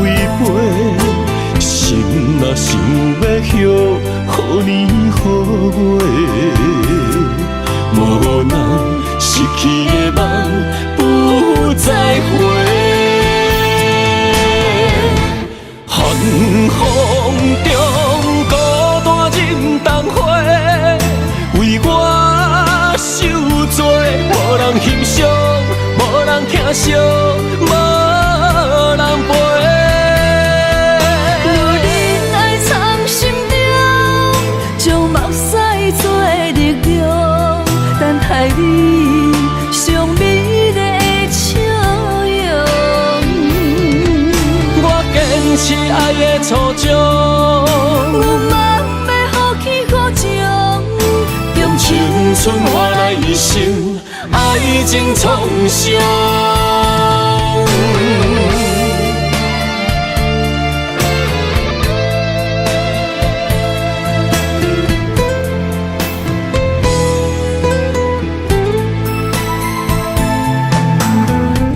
位飞，心若想要许，予年予月，无人失去的梦不再回。寒风中孤单忍冬花，为我受罪，无人欣赏，无人疼惜，无人陪。有人爱藏心中，将目屎做力量，等待你上美丽的笑容。我坚持爱的初衷，有梦要予起予情，用青春换来一生，爱情创伤。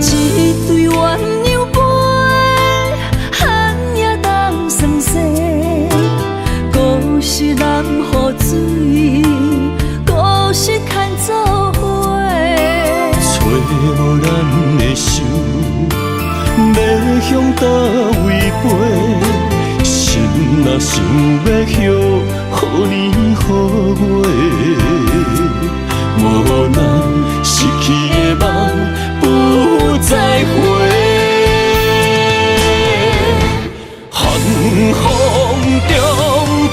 一对鸳鸯杯，寒夜当霜雪，故事难雨水，故事牵做伙。找无咱的手，要向倒位飞？心若想要许，予年予月，无咱失去的梦不再回。寒风中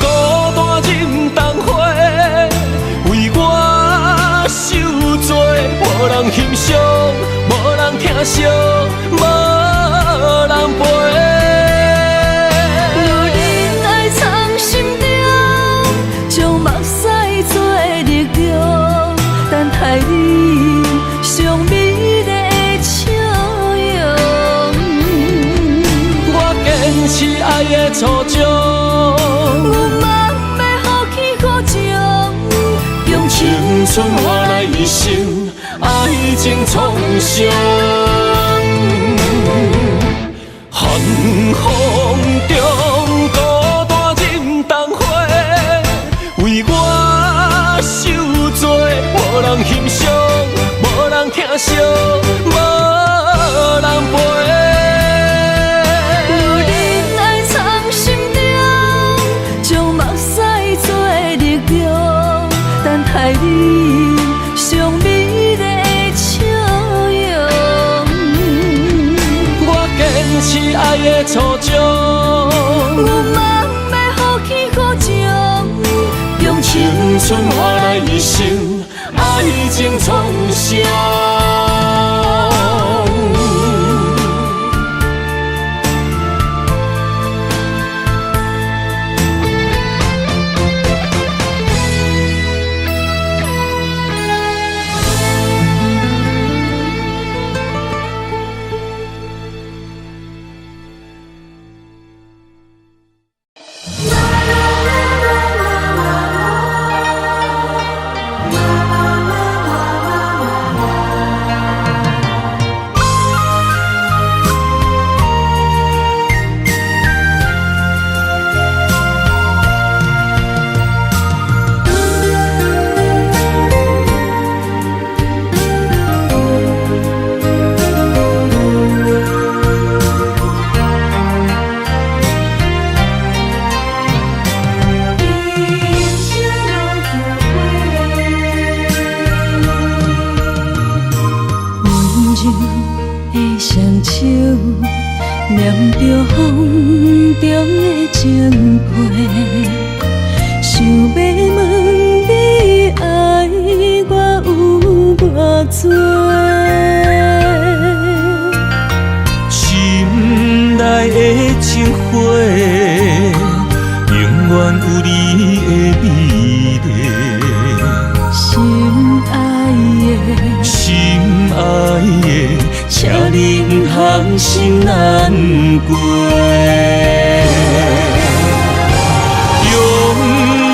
孤单忍冬花，为我受罪，无人欣赏，无人疼惜，无人陪。有人爱藏心中，将目屎做力量，等待你上美丽的笑容。我坚持爱的初衷，有梦要予起予情，用青春换来一生，爱情创伤。寒风中孤单忍冬花，为我受罪，无人欣赏，无人疼惜，无人陪。有人爱藏心中，将目屎做力量，等待你上美丽的笑容。我坚持爱的初衷，有梦要予起予情，用青春换来一生，爱情创伤。念着风中的情批，想要问你爱我有偌多，心内的情花，永远有你的美丽。心爱的，心爱的，请你不通心难过。用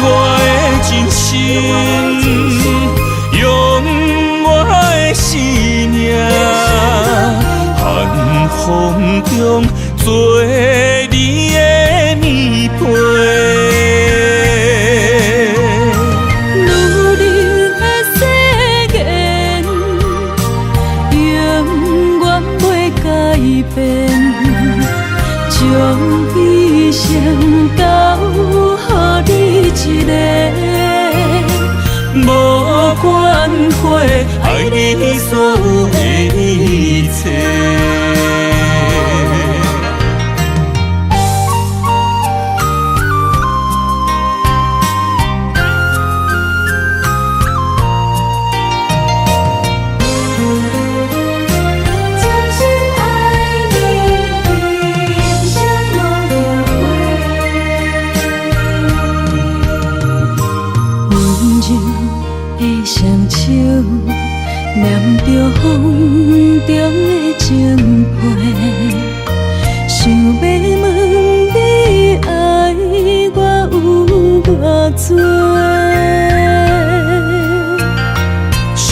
我的真心，用我的生命，寒风中做将一生交予你一个，无关悔，爱你所有的一切。念着风中的情批，想要问你爱我有偌多？心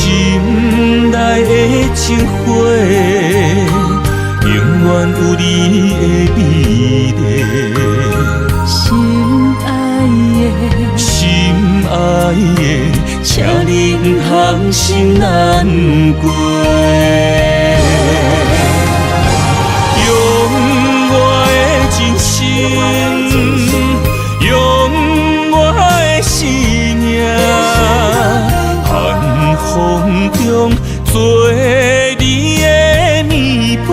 内的情花，永远有你的美丽。心爱的，请你不通心难过。用我的真心，用我的生命，寒风中做你的棉被。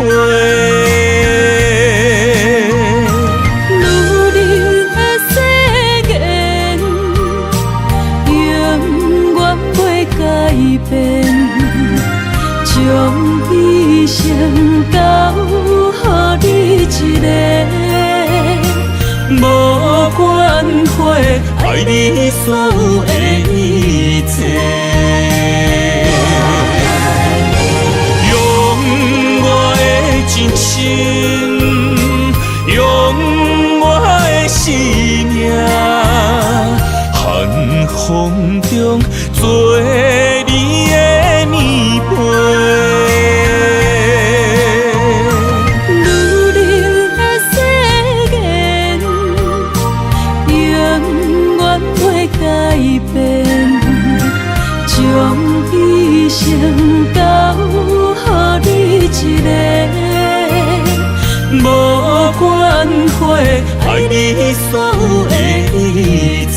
将一生交予你一个，无关悔，爱你所有的一切。用我的真心，用我的生命，寒风中做你的棉被。将一生交予你一个，无关悔，爱你所有的一切。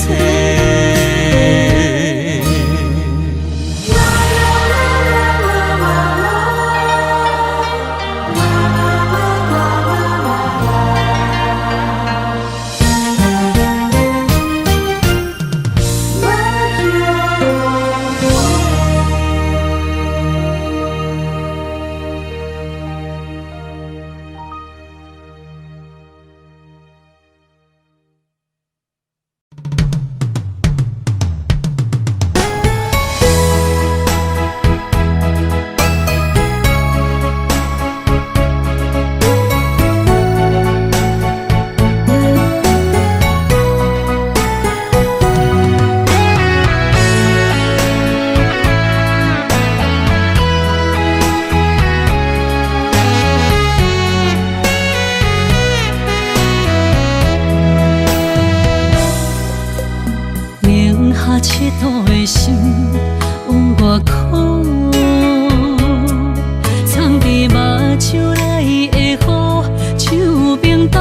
佚佗的心有偌苦，藏伫目睭内的雨像冰冻，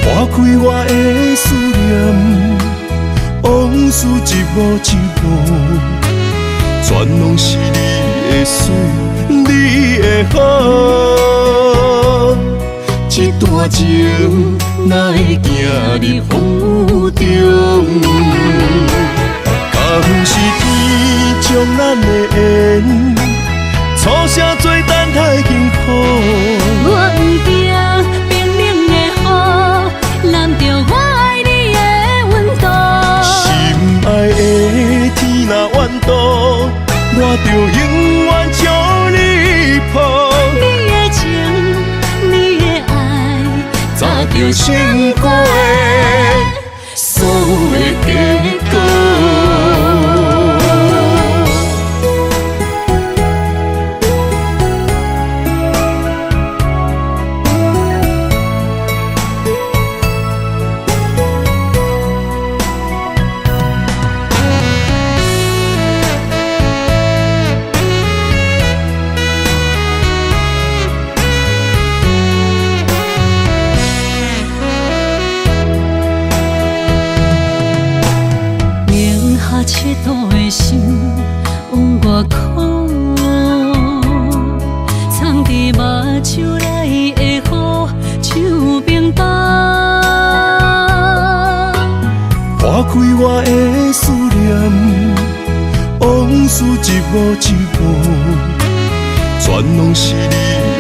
划开我的思念，往事一幕一幕，全拢是你的水，你的好。一段情哪会行入风雨中？敢不是天将咱的缘，初声做等待幸福。我不惊冰冷的雨，淋着我爱你的温度。心爱的天若怨妒，我就永远将你抱。你的情，你的爱，早就想过的所有的结果。手来会好手平淡。拨开我的思念，往事一幕一幕，全拢是你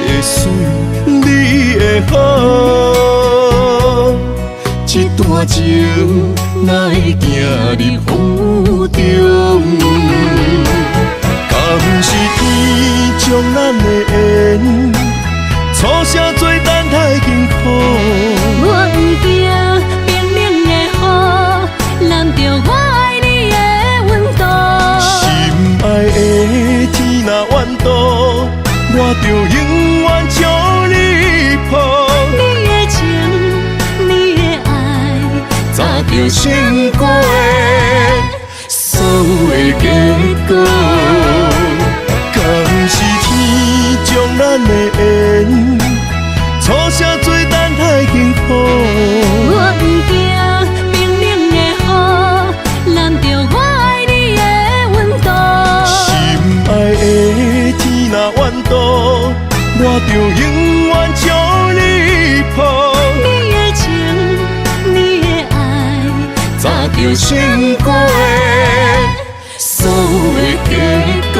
的水，你的好。这段情哪会行入风中？敢不是天将咱的缘，初声做等待幸福。我不惊冰冷的雨，淋着我爱你的温度。心爱的天若怨妒，我就永远将你抱。你的情，你的爱，早就想过的所有的结果，敢不是天将咱的缘，初声做等待幸福。我不惊冰冷的雨，淋着我爱你的温度。心爱的天若怨妒，我就永远将你抱。你的情，你的爱，早就想过的所有的结果。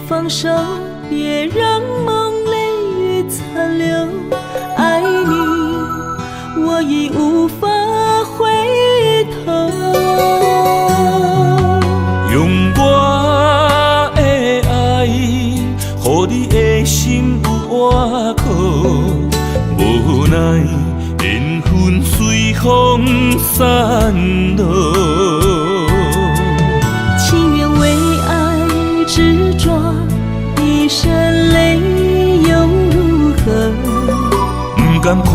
放手，别让梦泪雨残留。爱你，我已无法回头。用我的爱，予你的心有外口。无奈缘分随风散落。情愿为爱执着，一身泪又如何？不甘看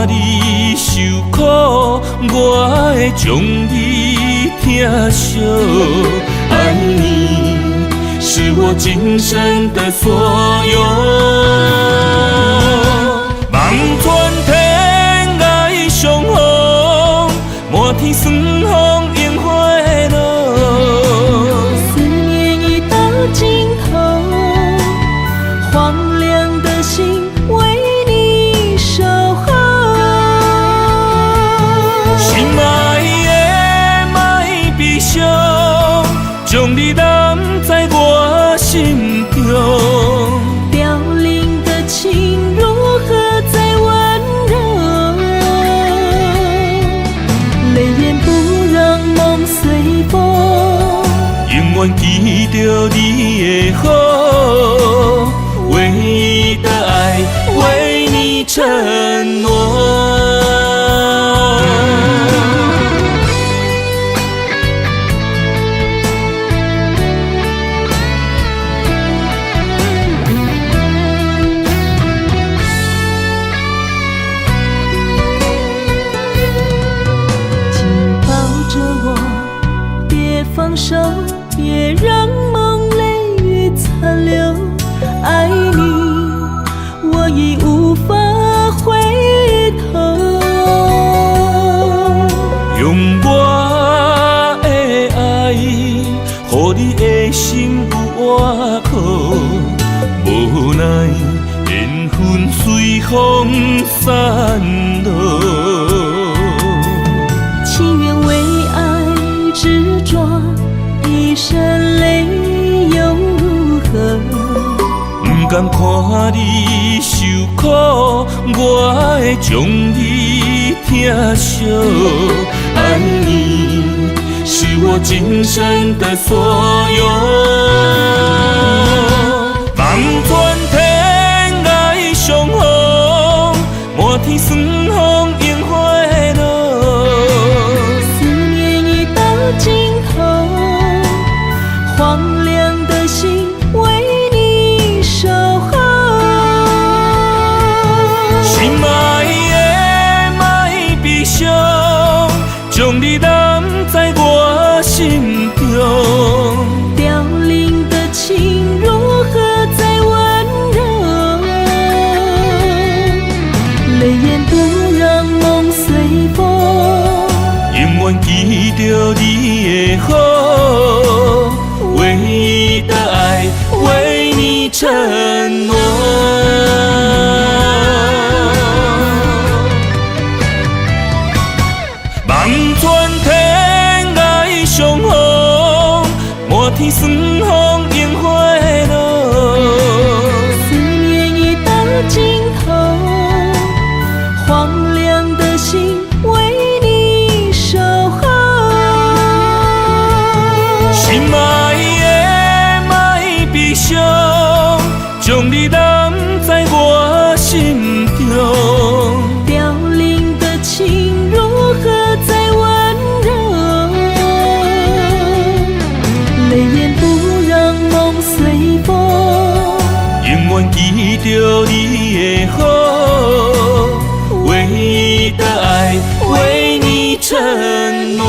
你受苦，我会将你疼惜。爱你是我今生的所有。望穿天涯相逢，满天霜风映花落。思念已到尽头，荒凉的心为你守候。心爱的莫悲伤，将你揽在我心中。凋零的情如何再温柔？泪眼不让梦随风。永远记着你的好，唯一的爱为你承诺。紧抱着我，别放手，别让梦泪雨残留。爱你，我已无法回头。用我的爱，予你的心有外口。无奈缘分随风散落。情愿为爱执着，一身泪又如何？不甘看你受苦，我会将你疼惜。爱你是我今生的所有。望穿天涯相逢，满天霜风烟火落。思念已到尽头，荒凉的心为你守候。心爱的莫悲伤，将你揽在我心中。凋零的情如何再温柔？泪眼不让梦随风，永远记着你的好，唯一的爱为你承诺。望穿天涯相逢，满天霜风烟火落。思念已到尽头，荒凉的心为你守候。心爱的莫悲伤，将你揽在我心中。凋零的情如何再温柔？泪眼不让梦随风，永远记着你的好，唯一的爱为你承诺。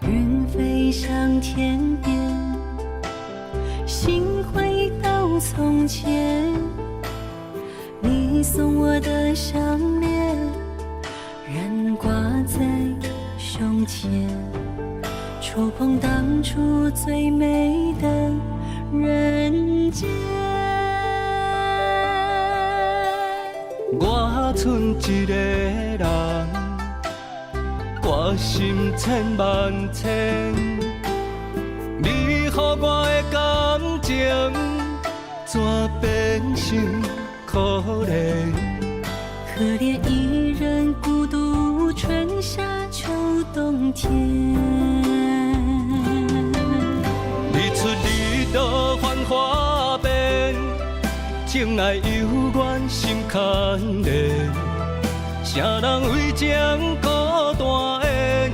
云飞向天边，心回到从前。你送我的项链，仍挂在胸前，触碰当初最美的人间。我剩一个人，挂心千万千。你予我的感情，怎变成可怜？可怜一人孤独，春夏秋冬天。日出日落繁华变，情爱犹原心牵连。啥人为情孤单缘，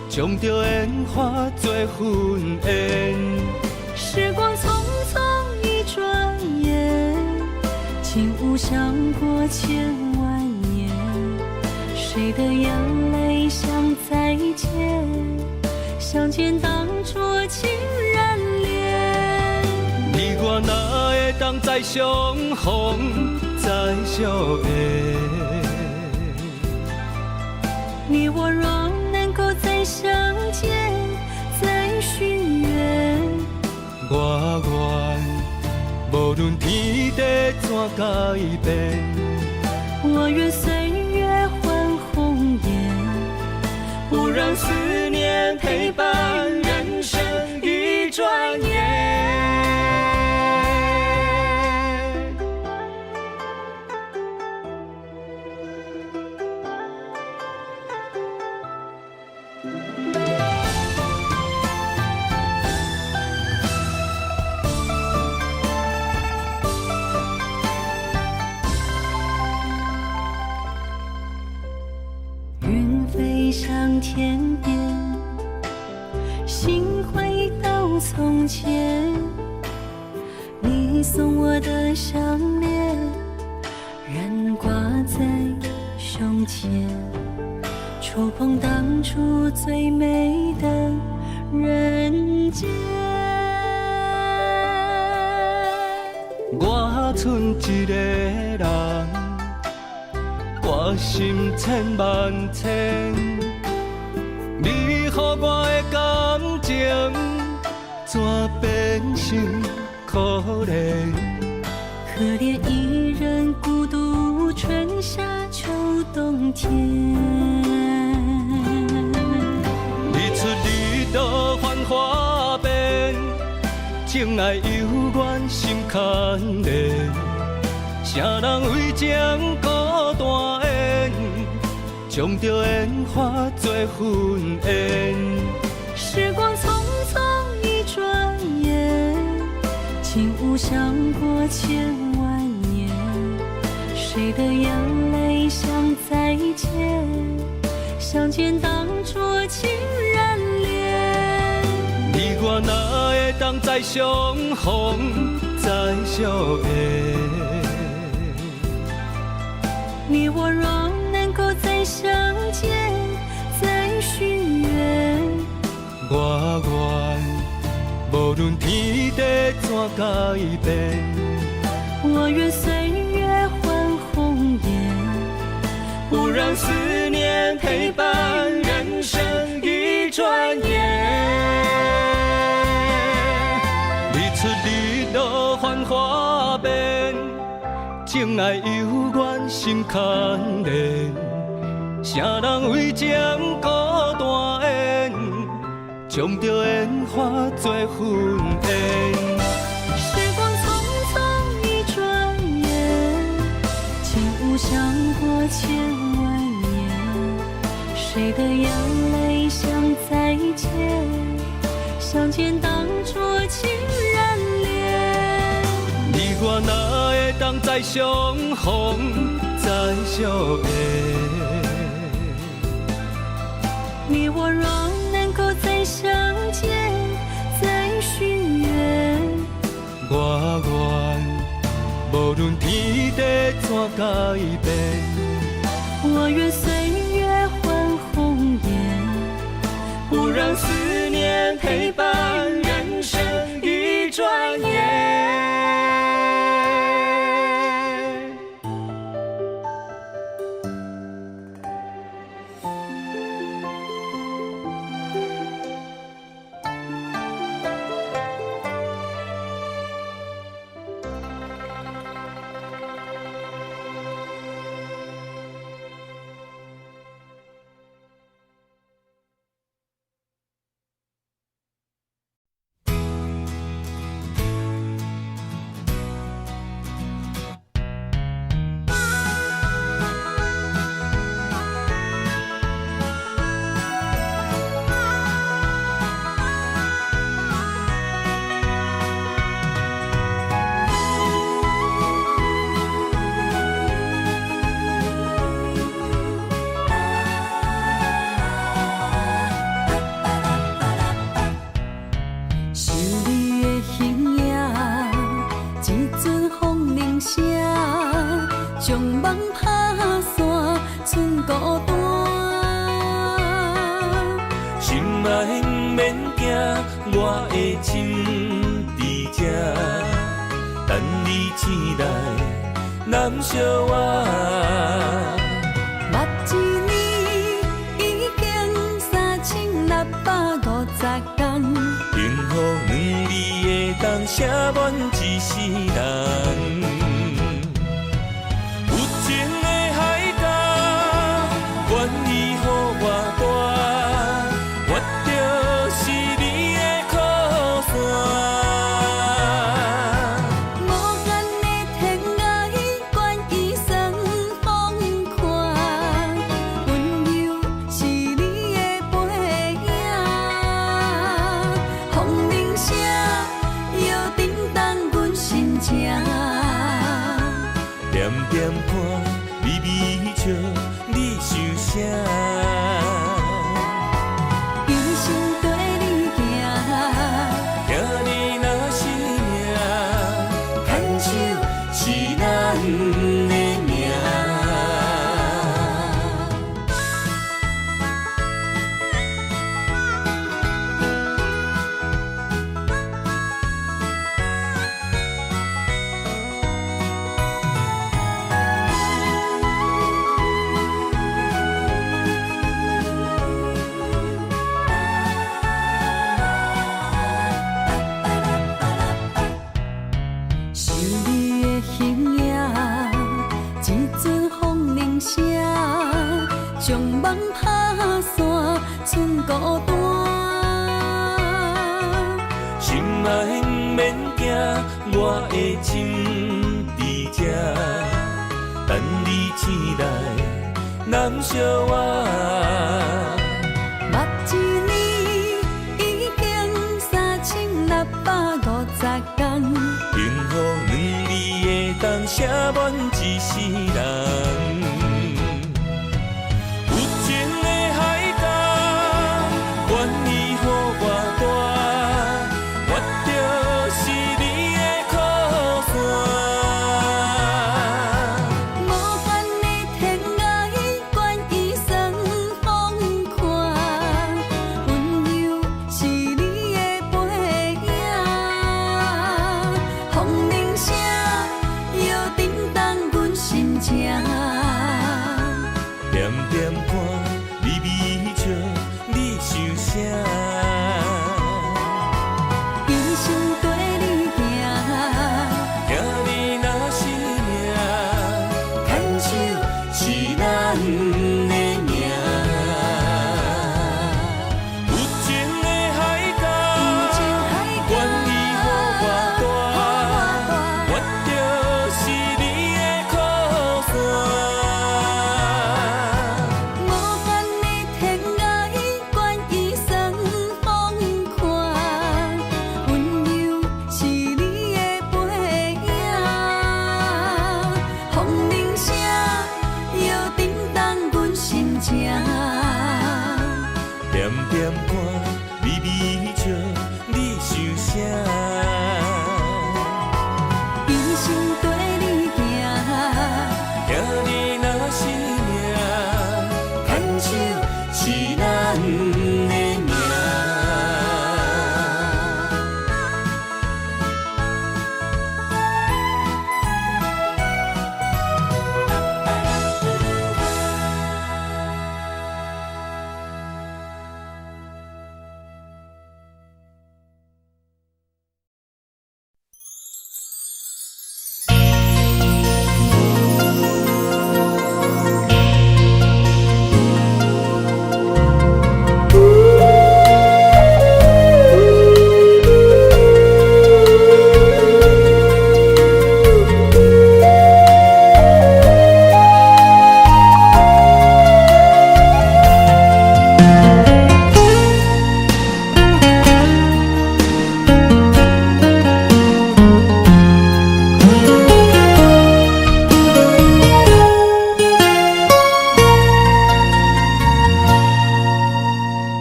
将着烟花做婚宴。时光匆匆一转眼，竟无想过千万年。谁的眼泪像再见，想见当初情人脸。你我哪会当再相逢再相爱？你我若能够再相见，再许愿，我愿无论天地怎改变，我愿岁月换红颜，不让思念陪伴人生一转眼。飞上天边，心回到从前，你送我的项链仍挂在胸前，触碰当初最美的人间。我剩一个人，挂心千万千。你予我的感情，怎变成可怜？可怜一人孤独，春夏秋冬天。日出日落繁华变，情爱犹原心牵连。啥人为情孤单缘，将着烟花做婚宴。时光匆匆一转眼，竟无想过千万年。谁的眼泪像再见，相见当作情人恋。你我哪会当再相逢，再相爱？你我若能够再相见，再许愿，我愿无论天地怎改变，我愿岁月换红颜，不让思念陪伴人生一转眼。日出日落繁华变，情爱犹原心牵连。啥人为情孤单缘，将着烟花做婚宴。时光匆匆一转眼，竟无想过千万年。谁的眼泪像再见，相见当作情人恋。你我哪会当再相逢，再相爱？你我若能够再相见，再许愿，我愿无论天地怎改变，我愿岁月换红颜，不让思念陪伴人生一转眼。我的心伫这，等你醒来，难相我。目一年已经3650天，幸福两字会当写满一世人。有情的海角，愿意予我跋，我就是你的靠山。无限的天涯，愿意算风看，温柔是你的背影。风铃声摇叮当阮心情，点点看，微微笑，你想啥？剩孤单。心爱不免惊，我的心伫这，等你醒来，难相偎。目一年已经3650天，幸福两字会当写满一世人。有情的海角，愿意予我大，我就是你的靠山。无限的天涯，愿意送风看，温柔是你的背影，风铃声摇叮当阮心情。点点看，微微笑，你想啥？一生跟你行，行你若是命，牵手是咱的命。有情的海角，愿意予我大，我就是你的靠山。无限的天涯，愿意送风看，温柔是你的背影，风铃声摇叮当阮心情。点点看，微微笑，你想啥？一生跟你行，行你若是命，牵手是咱的命。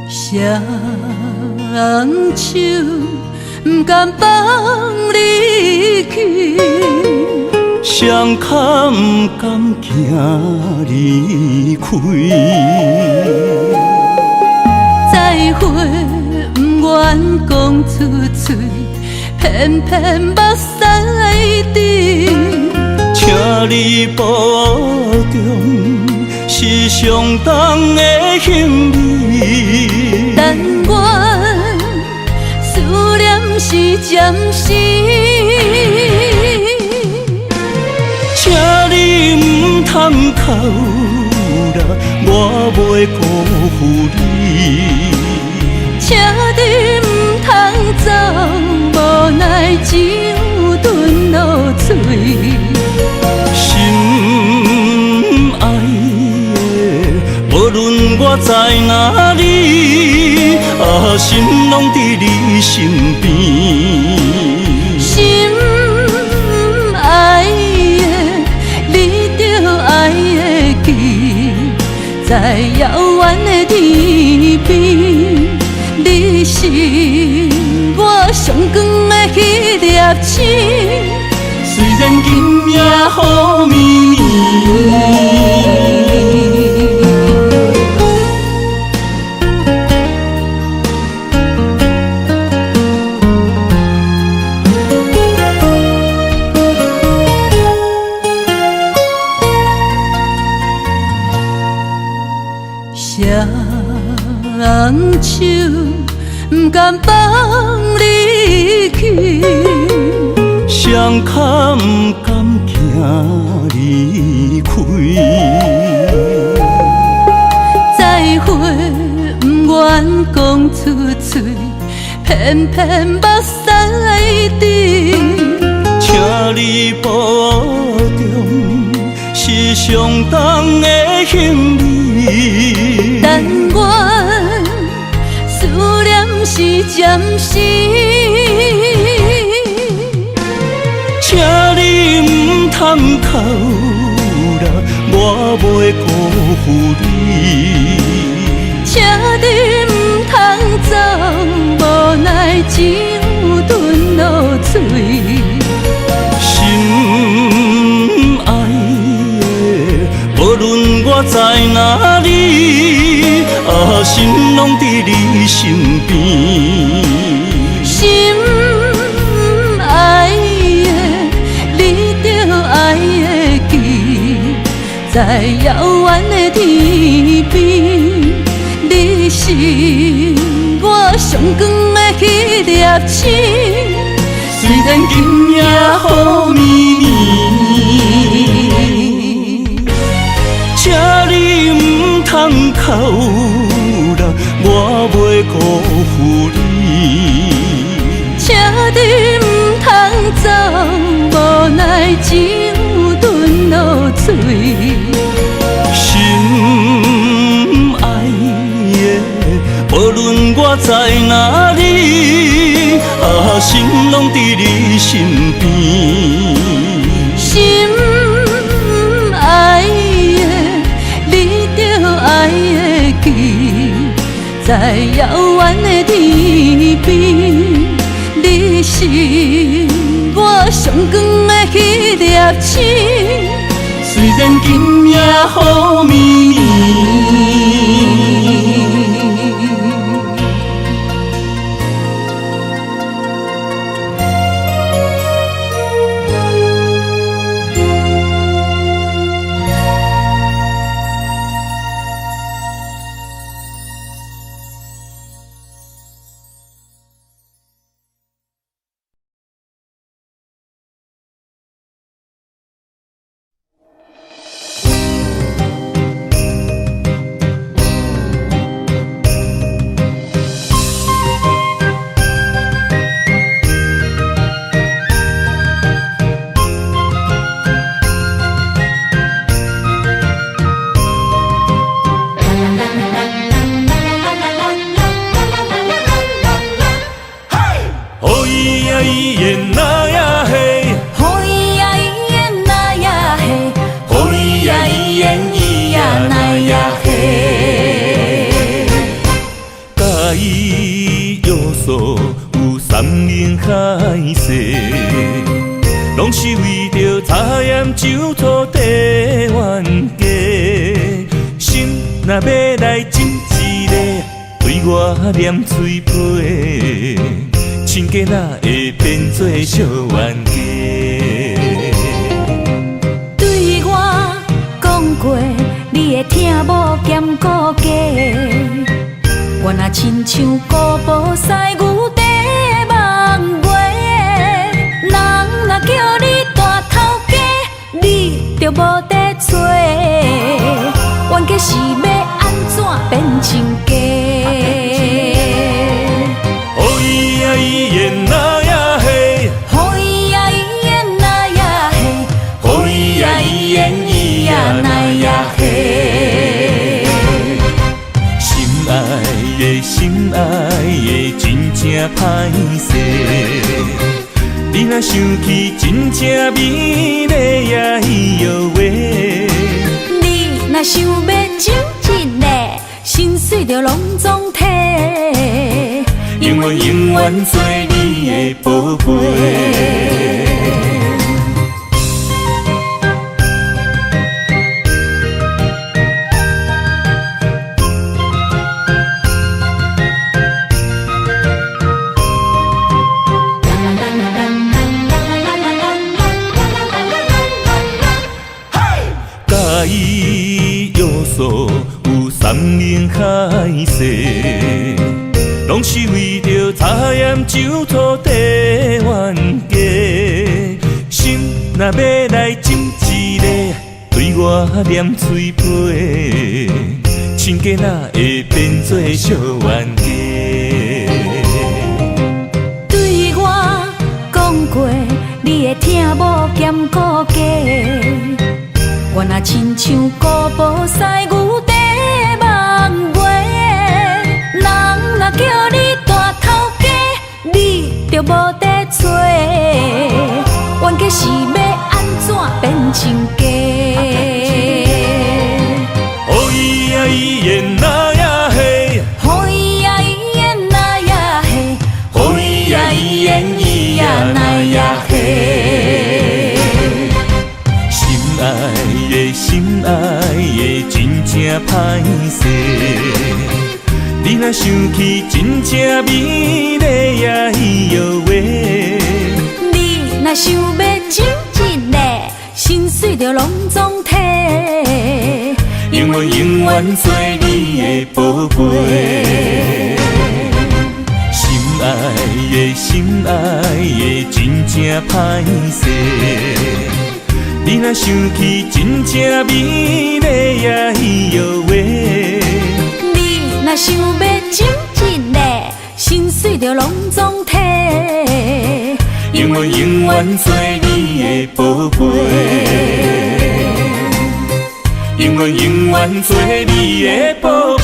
双手不甘放你去，双脚不甘行离开，再会不愿讲出嘴，偏偏目屎滴。请你保重，是上重的行李。但愿思念是暂时，请你唔通哭啦，我袂辜负你。请你唔通走，无奈只有吞落嘴。心爱的，无论我在哪里，心拢伫你身边。心爱的，你着爱会记，在遥远的天边，你是我上光的迄粒星。虽然今夜雨绵绵。双手不甘放你去，双脚不甘行离开，再会不愿讲出嘴，偏偏目屎滴。请你保重，是上重的行李。但愿思念是暂时，请你唔通哭啦，我袂辜负你。请你唔通走，无奈只有吞落嘴。心爱的，无论我在哪里，心拢伫你身边。心爱的，你着爱会记，在遥远的天边，你是我上光的迄粒星。虽然今夜雨绵绵，请你唔通哭啦，我袂辜负你。请你唔通走，无奈只有吞落嘴。心爱的，无论我在哪里，心拢伫你身边。心爱的，你着爱会记，在遥远的天边，你是我上光的迄粒星。虽然今夜雨绵绵。拢是为着茶盐酒土地冤家，心若要来斟一个，对我念嘴皮，亲家哪会变做小冤家？对我讲过，你会听无兼顾家，我若亲像古堡西牛地梦月，人若叫你大头家，你就无得做，冤家是要安怎变亲家？哦咿呀咿耶那呀嘿，哦咿呀咿耶那呀嘿，哦咿呀咿耶咿呀那呀嘿。心爱的，心爱的，真正歹势。你若想起，真正美丽呀咿哟喂。你若想要亲一个，心碎就拢总体，永远永远做你的宝贝。介意要素有三明海誓，拢是为着茶盐酒土地冤家。心若要来斟一个，对我念嘴皮，亲心家哪会变作小冤家？对我讲过，你会听无兼顾家。我若亲像古堡西牛在梦话，人若叫你大头家，你就无得做。冤家是要安怎变亲家？哦咿呀咿耶那呀嘿，哦咿呀咿耶那呀嘿，哦咿呀咿耶咿呀那呀嘿。心爱的心爱的，真正歹势。你若想起，真正美丽呀咿哟喂。你若想要亲一个，心碎就拢总体。永远永远做你的宝贝。心爱的心爱的，真正歹势。你若想起，真正美丽呀咿哟喂。你若想要亲一个，心碎就拢总体。永远永远做你的宝贝。永远永远做你的宝贝。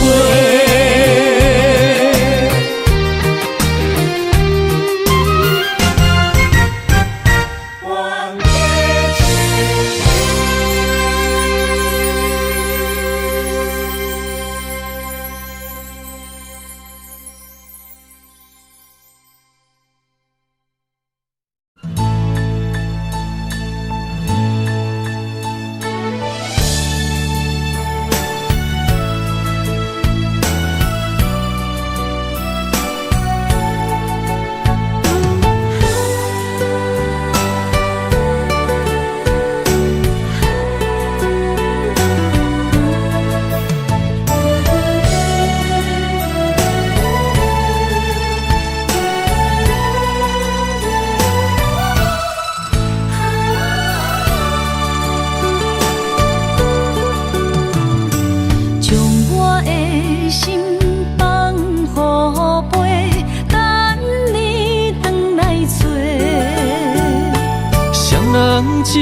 真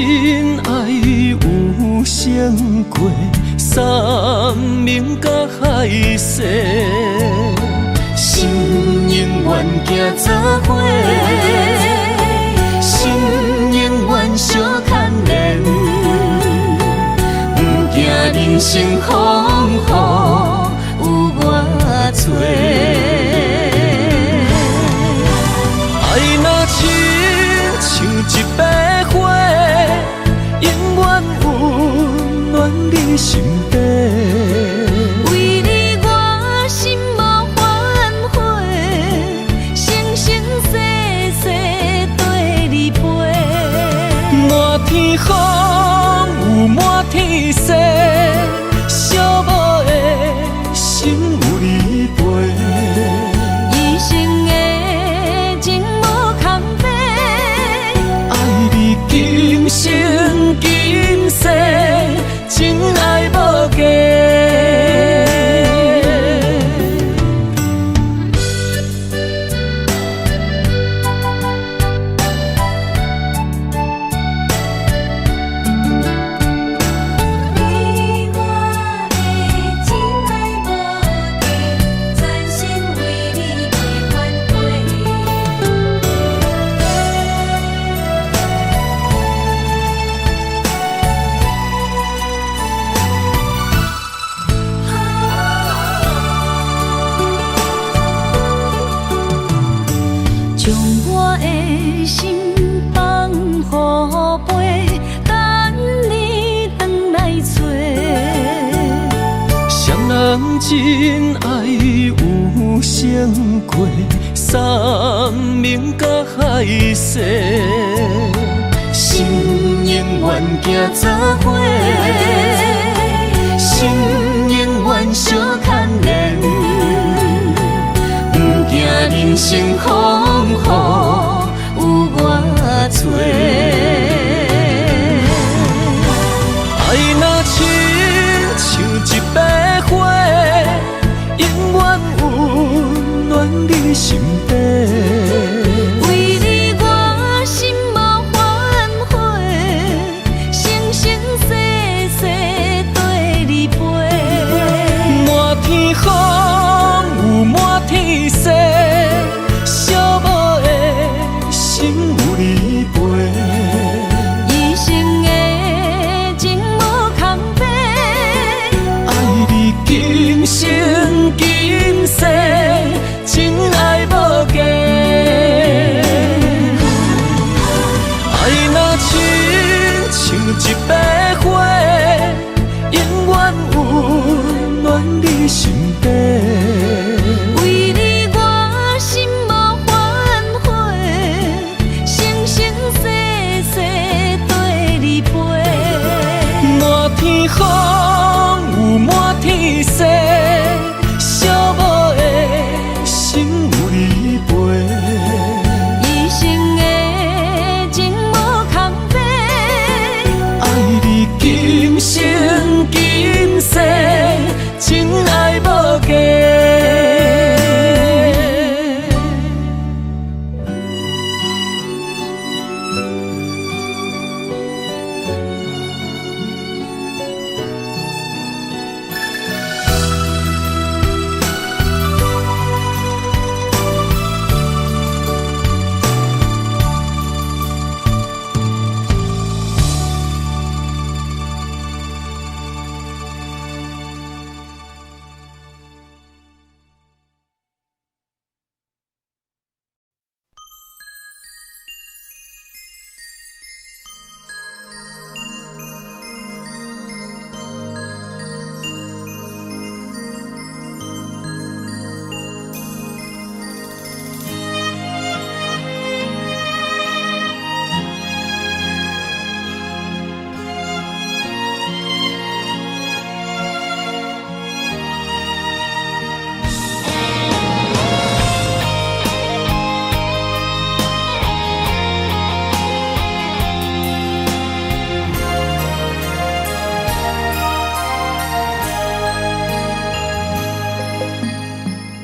爱有成过，山明甲海誓，心永远行做伙，心永远相牵连，不惊人生风雨有我做。爱若亲像一杯花，永远温暖你身边。为你我心无反悔，生生世世跟你陪。满天风有满天雪，寂寞的心有你陪。一生的情无空白，爱你今生今世，真爱无价。你我的真爱无价，全心为你袂反悔。将我的心放予飞，等你回来找。双人真爱有成过，山明甲海誓，心永远行做伙，心永远相牵连，不惊人生风雨有我做。爱若亲像一杯花，你心底。为你我心无反悔，生生世世跟你陪。满天风有满天雪，寂寞的心有你陪。一生的情无空白，爱你今生今世，真爱无价。爱若亲像一朵花，永远温暖你心底。为你我心无反悔，生生世世跟你陪。满天风有满天雪，寂寞的心有你陪。一生的情无空白，爱你今生今世，真爱无价。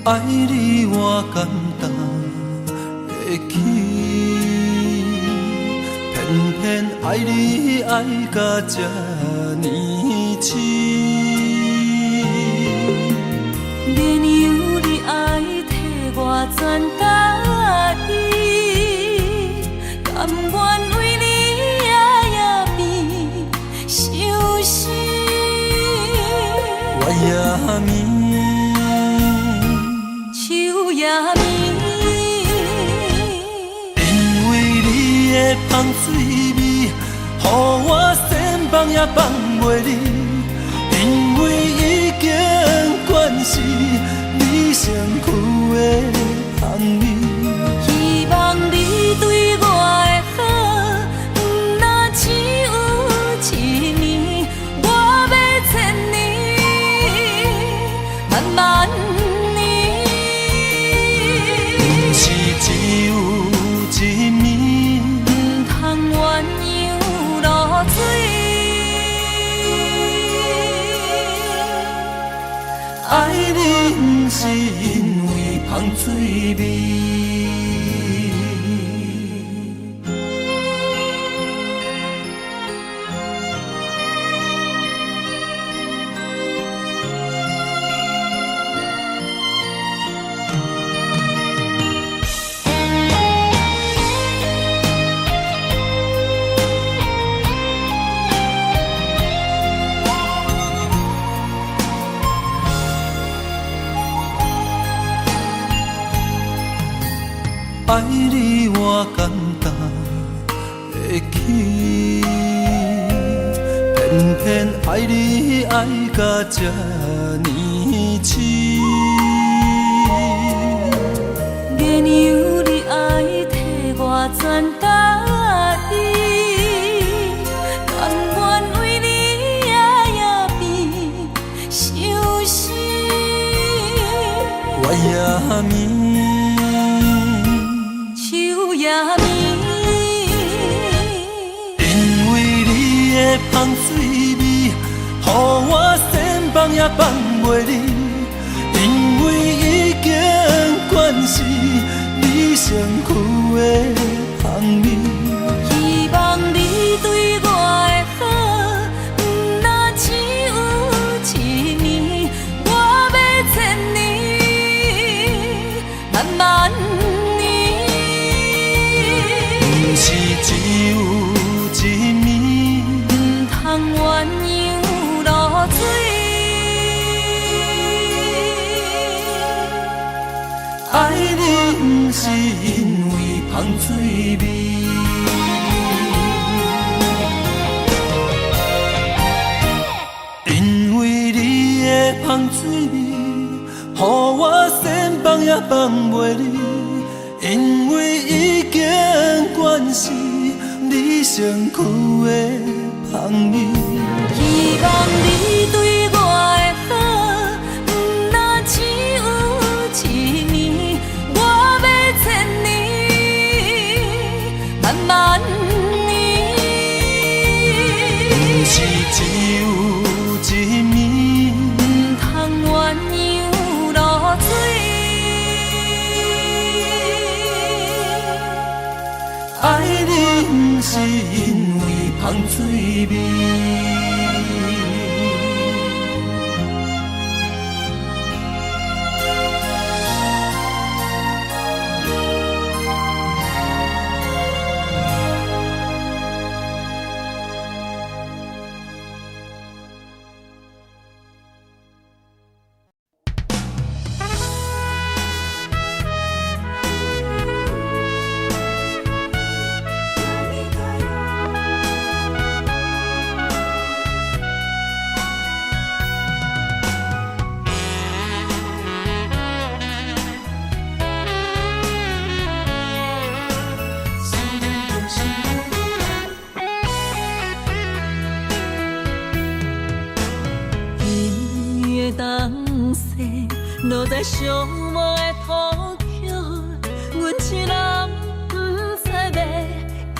爱你我简单会起，偏偏爱你爱到这呢痴。免由你爱替我全家己，甘愿为你夜夜变伤心。我也眠。树也眠，因为你的香水味，予我先放也放袂离。因为已经惯是你身躯的香味。希望你对我的好，不若只有一年，我要千年，慢慢。只有一面，不通鸳鸯落水。爱你不是因为香水味。爱你我简单会起，偏偏爱你爱到这呢痴。免由你爱替我全家己，甘愿为你夜夜变伤心。我也眠。因为你的香水味，予我先放也放袂离。因为已经惯只有一面，唔通鸳鸯落水。爱你不是因为芳水味，因为你的芳水味，予我先放也放袂离。因为已经惯是你身躯的香味，希望你对我的好，不那只有一面，我要千年，万万年。不是只有一面，唔通鸳鸯落水。爱你不是因为芳水味。落在寂寞的土丘，阮一人不知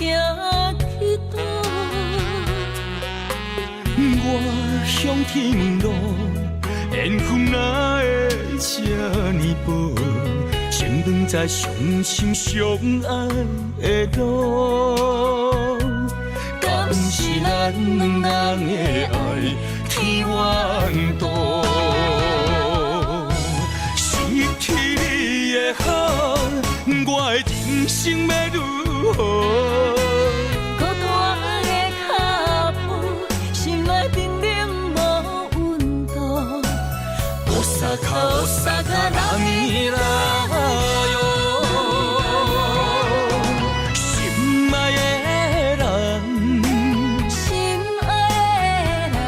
要行去倒。我向天问路，缘分哪会这呢薄？先长在相心相爱的路，敢是咱两人的爱天缘道？失去你的好，我的人生要如何？孤单的脚步，心内冰冷无温度。おさか波にらよ，心爱的人，心爱的人，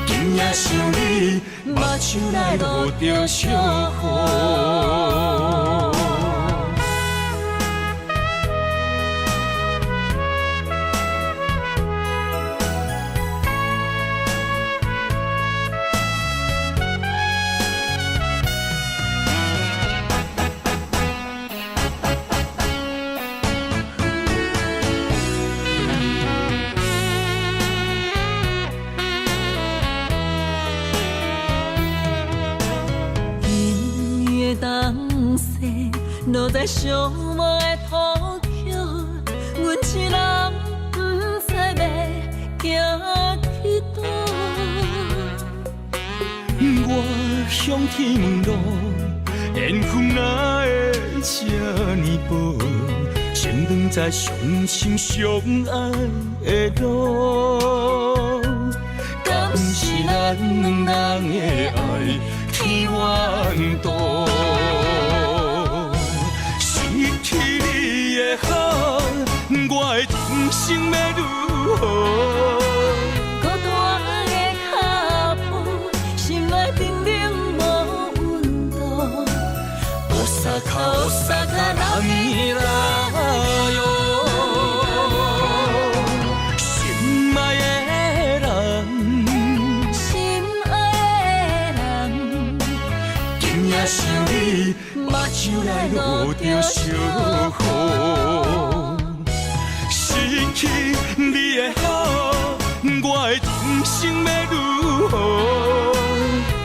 今夜想你，目睭内落着小雨。落在寂寞的土丘，阮一人不知要行去倒。我向天问路，缘分哪会这呢薄？先长在相心相爱的路，敢是咱两人的爱天缘道？失去你的好，我的人生要如何？孤单的脚步，心内冰冷无温度。おさか波にらよ，心爱的人，心爱的人，今夜想你，目睭内落着小雨。失去你的好，我的人生要如何？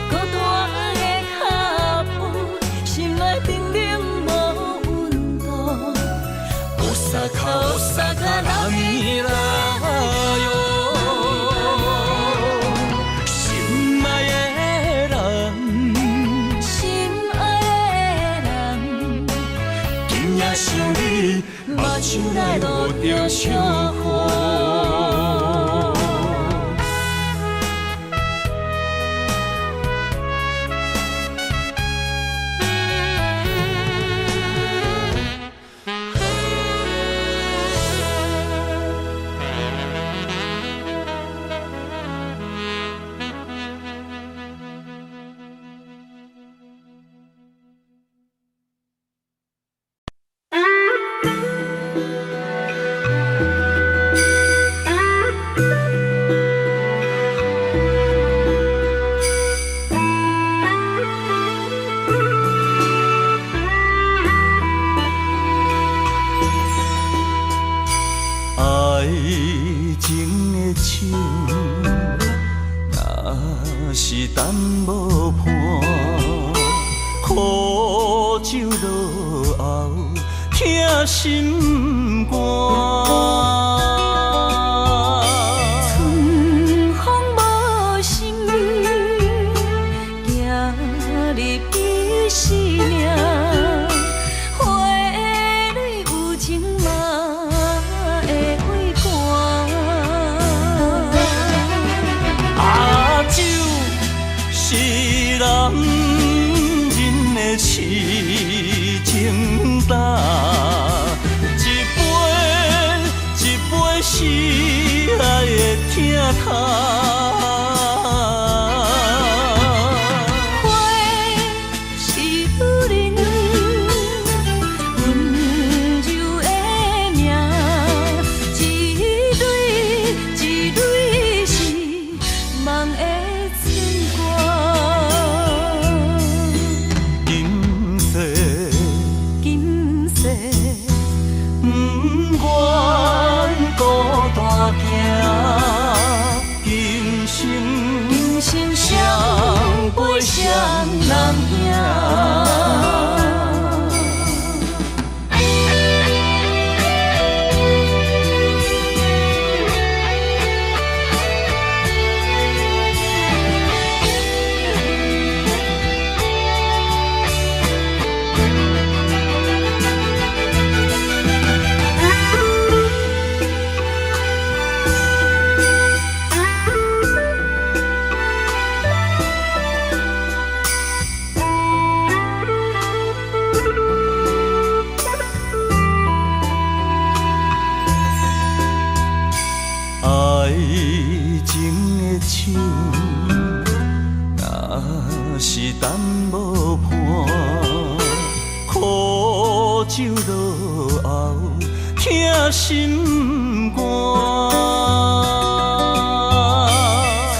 孤单的脚步，心内冰冷无温度。おさか波にらよ，心爱的人，心爱的人，今夜想想你，目睭内落着小雨。爱情的手，若是等无伴，苦酒落后，疼心肝。春风无心，行入伊生命。花蕊有情嘛会会寒。啊，酒是男人的痴情胆，一杯一杯是爱的疼痛。花是女人温柔的名，一蕊一蕊是梦的春光。今世今世不愿孤单行，今生今生相陪相人行。爱情的手，若是等无伴，苦酒落后，疼心肝。春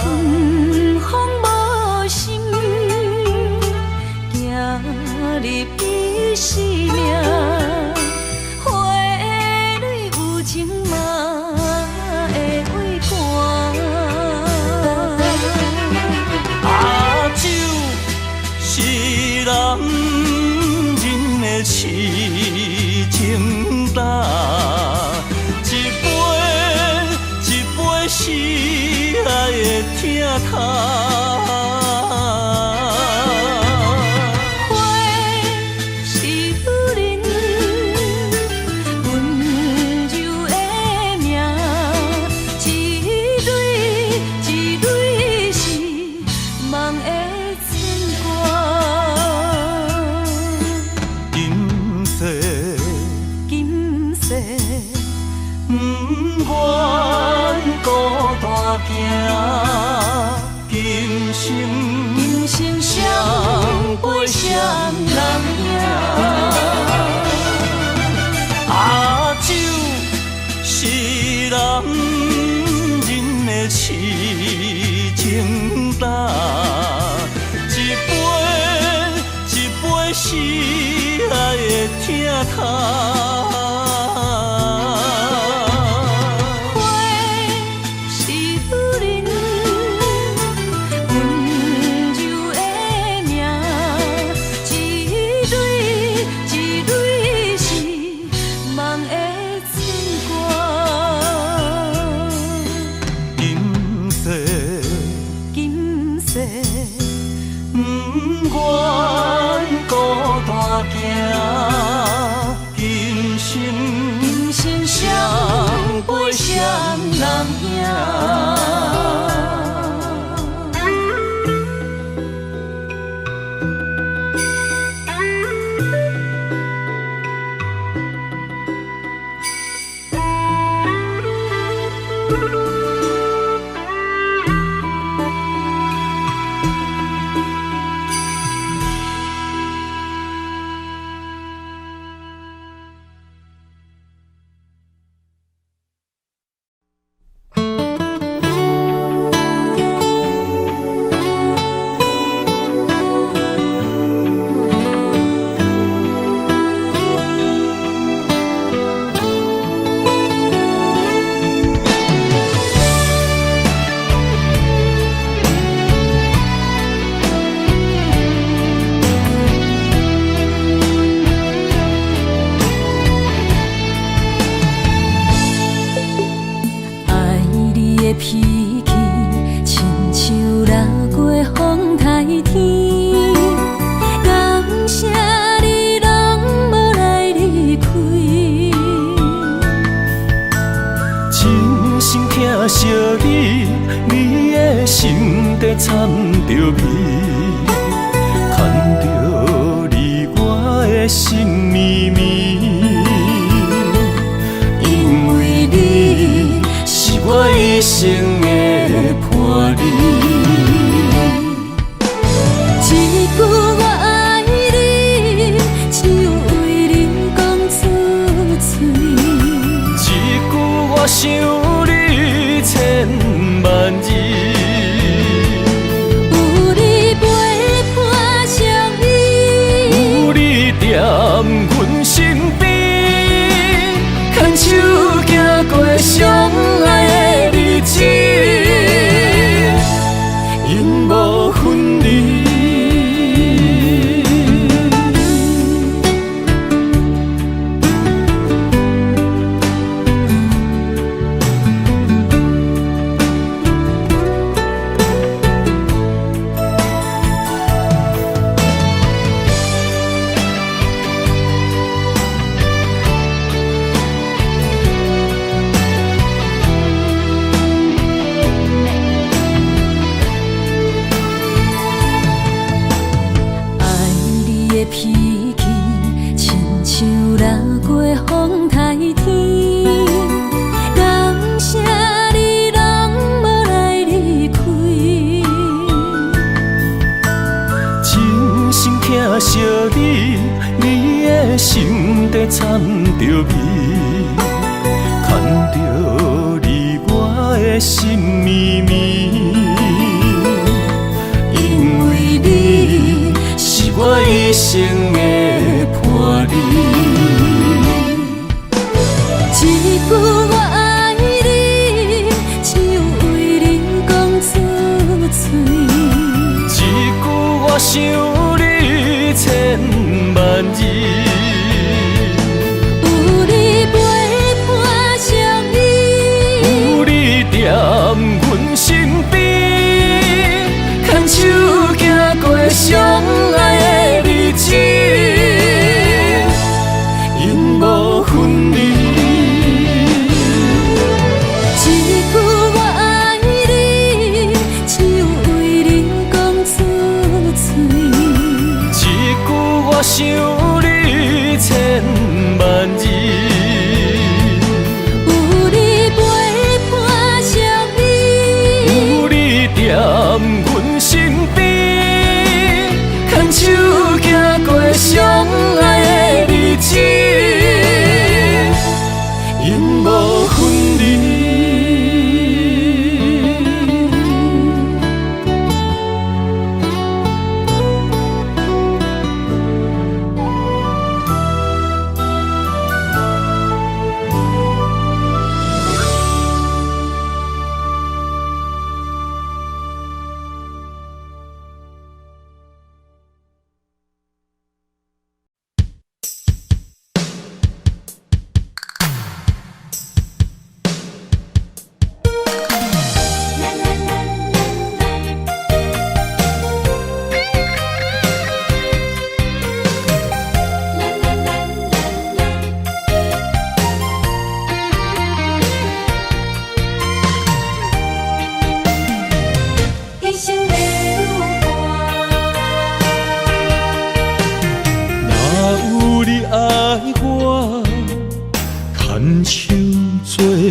风无心，行入伊生命。花蕊有情嘛会会寒。啊，酒是男人的痴情胆，一杯一杯是爱的疼痛。花是女人温柔的名，一蕊一蕊是梦的春光。今世今世不愿孤单行，今生今生相陪相人行。啊，酒是男人的痴情胆，一杯一杯是爱的疼痛。花是女人温柔的名，一蕊一蕊是梦的春光。今世今世不愿孤单行，今人影。脾气亲像落过风台天，感谢你拢无来离开，真心疼惜你，你的心底掺着味，牵着你我的心绵绵，因为你是我一生的伴侣。一句我爱你，只有为你讲出嘴。一句我想你千万字，有你陪伴相依，有你踮阮身边，牵手行过相爱的日子，永无分离。脾气亲像落过风台天，感谢你拢无来离开，真心疼惜你，你的心底掺着味，牵着你我的心绵绵，因为你是我一生的伴侣。一句我爱你，只有为你讲出嘴。一句我想你千万字，有你陪伴相依，有你踮阮身边，牵手行过相爱的日子，永无分离。一句我爱你，只有为你讲出嘴。一句我想你千万字，有你陪伴相依，有你踮阮身边，牵手行过相爱的日子，永无分离。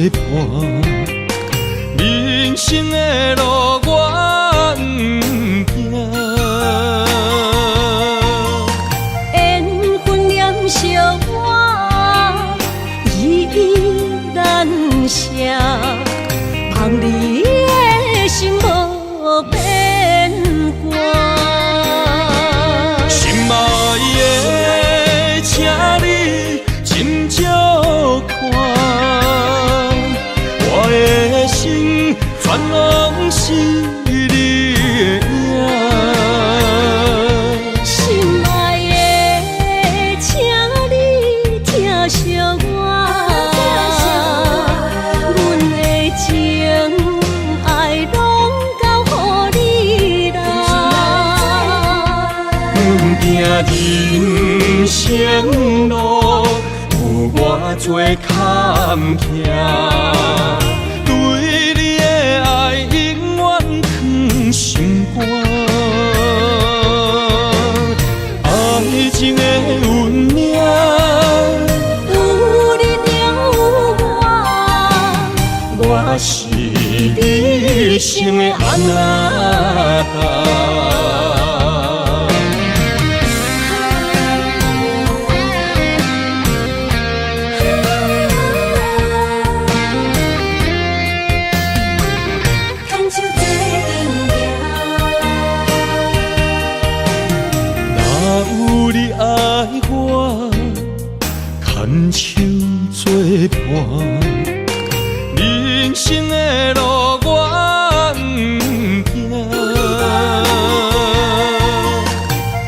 伴，人生的路我不行。缘分念惜我，依依难舍，望你的心无变卦。心爱的，请你斟酌看，我的心全拢是你的影。心爱的，请你疼惜我，阮的情爱拢交予你啦。行人生路有偌多坎坷，对你的爱永远藏心肝。爱情的运命，有你就有我是你生的安那达。牵手作伴，人生的路我不行。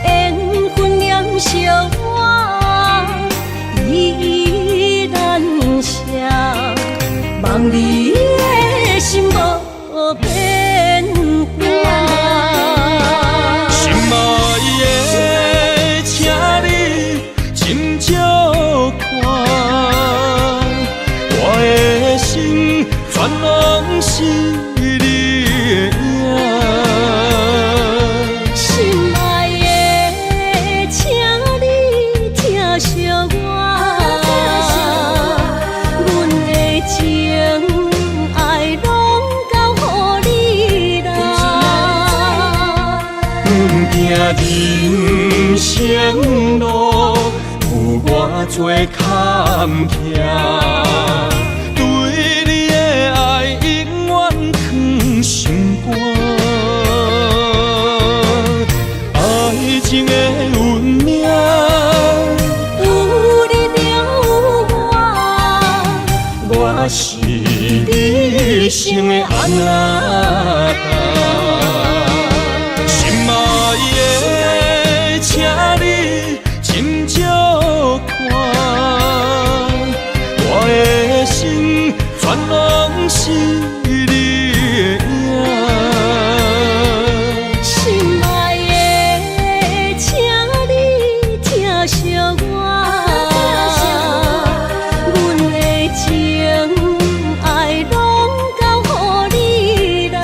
缘分念惜我，依依难舍，望你的心无变卦。心爱的，请你斟酌看，我的心全拢是你的影。心爱的，请你疼惜我，阮的情爱拢交予你啦。行人生路有偌多坎坷，对你的爱永远藏心肝。爱情的运命，有你就有我是你生的安那达。心爱的，请你斟酌看，我的心全拢是你的影。心爱的，请你疼惜我，阮的情爱拢交予你啦。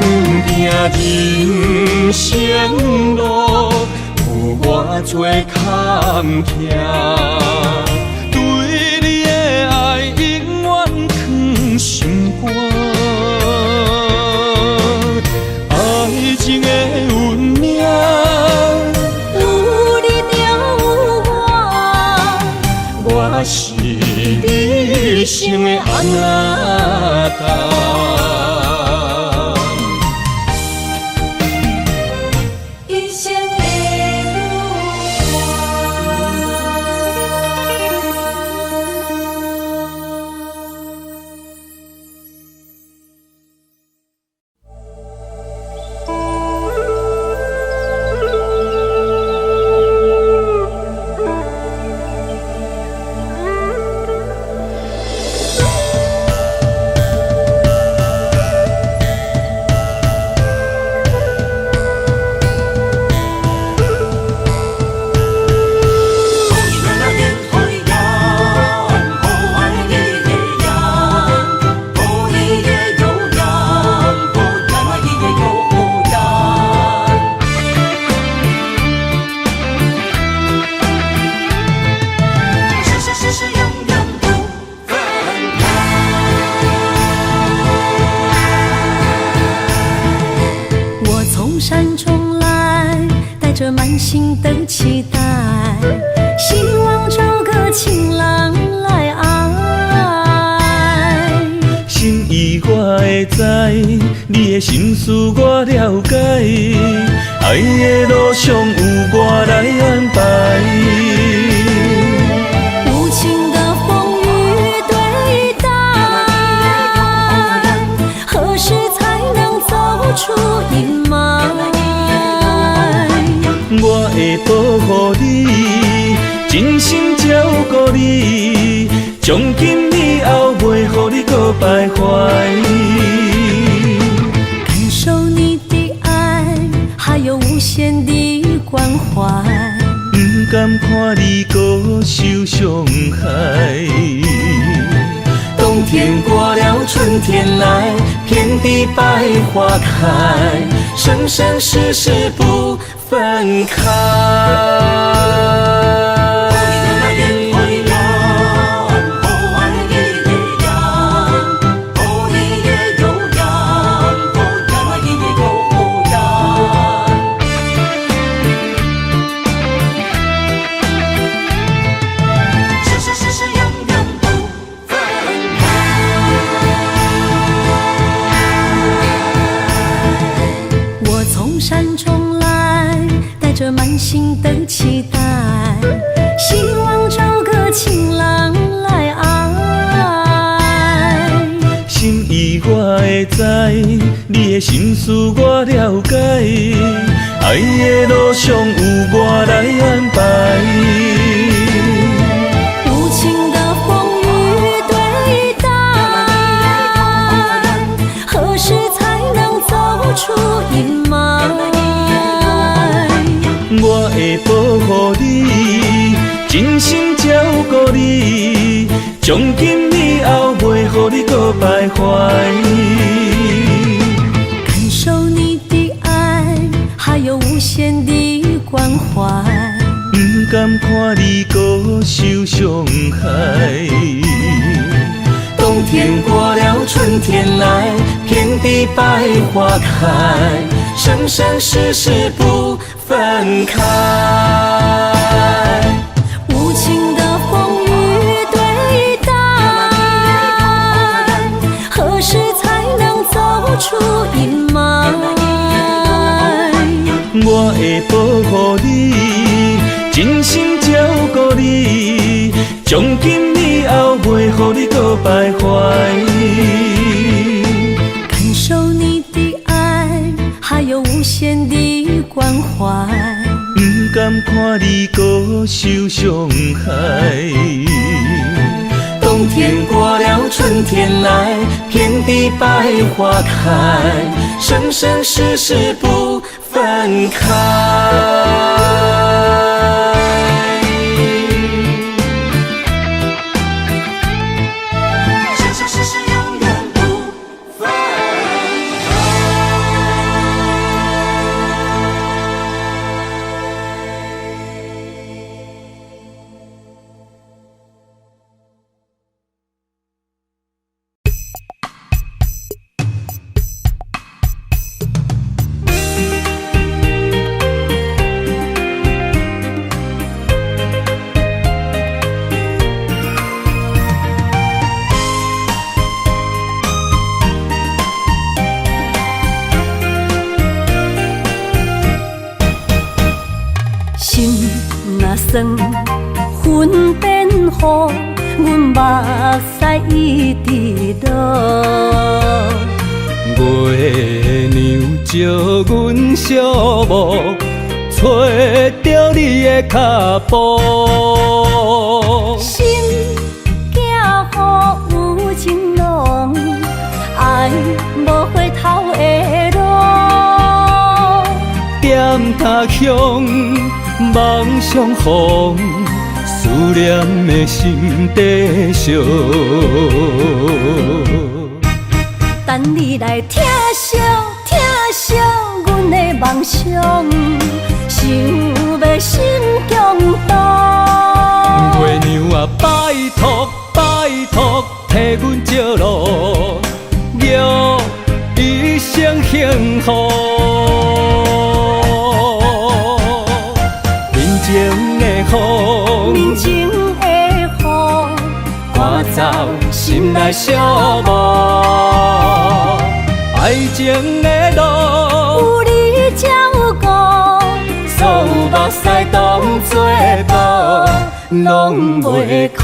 行人生路有偌多坎坷，对你的爱永远藏心肝。爱情的运命，有你就有我是你生的安那达。一生的路。期待，希望找个情人来爱。心意我会知，你的心思我了解，爱的路上有我来安排。无情的风雨对待，何时才能走出阴霾？我会保护你，真心照顾你，从今以后袂予你搁徘徊。感受你的爱，还有无限的关怀。不甘看你搁受伤害。冬天过了，春天来，遍地百花开，生生世世不分开。山中来，带着满心的期待，希望找个情人来爱。心意我会知，你的心思我了解，爱的路上有我来安排。无情的风雨对待，何时才能走出阴霾？我会保护你，真心照顾你，从今以后袂予你搁徘徊。感受你的爱，还有无限的关怀。不甘看你搁受伤害。冬天过了，春天来，遍地百花开，生生世世不分开。无情的风雨对待，何时才能走出阴霾？我会保护你，真心照顾你，从今以后袂予你搁徘徊。感受你的爱，还有无限的关怀。不甘看你搁受伤害。冬天过了，春天来，遍地百花开，生生世世不分开。酸，云变雨，阮目屎一直落。月娘招阮寂寞，找着你的脚步。心行雨有情浓，爱无回头的路。点他乡。梦相逢，思念的心底烧。等你来疼惜阮的梦想，想要心共度。月娘啊，拜托替阮照路，愿一生幸福。情的风，面前的雨，赶走心内寂寞。爱情的路，有你才有我，所有目屎当作宝，拢袂苦。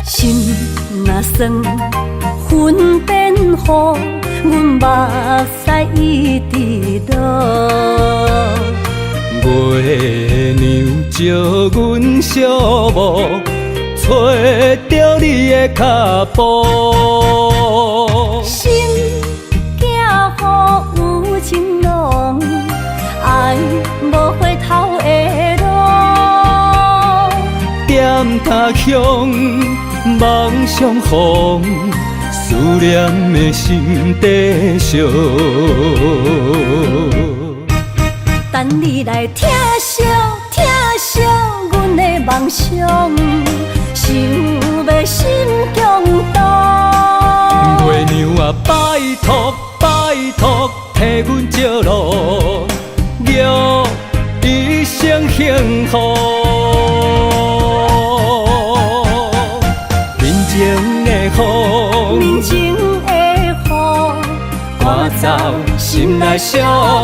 心若酸，云变雨，阮目屎一直落。月娘照阮寂寞，找着你的脚步。心行雨有情浓，爱无回头的路。点他乡，梦相逢，思念的心底烧。等你来疼惜阮的梦想，想要心中动。月娘啊，拜托，替阮照路，祝一生幸福。面前的风，面前的雨，赶走心内寂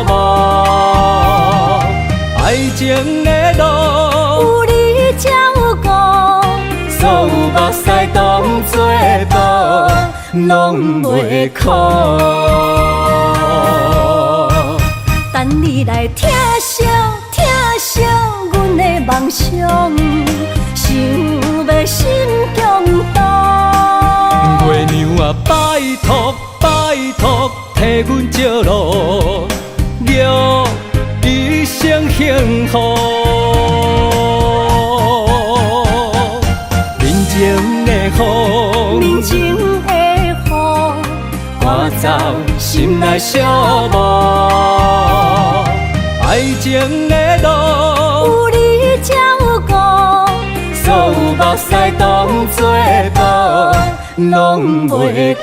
寞。爱情的路，有你才有我，所有目屎当作宝，拢袂苦。等你来疼惜阮的梦想，想要心中动。月娘啊，拜托，替阮照路，祝一生幸福。面前的风，面前的雨，赶走心内寂寞。爱情的路，有你才有我，所有目屎当作宝，拢袂苦。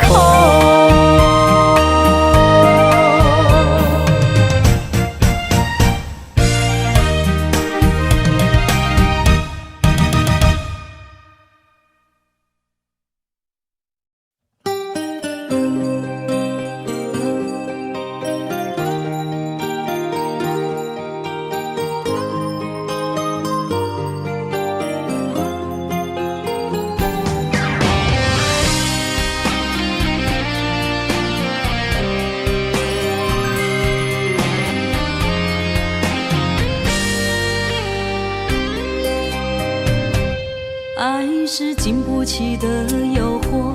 爱是经不起的诱惑，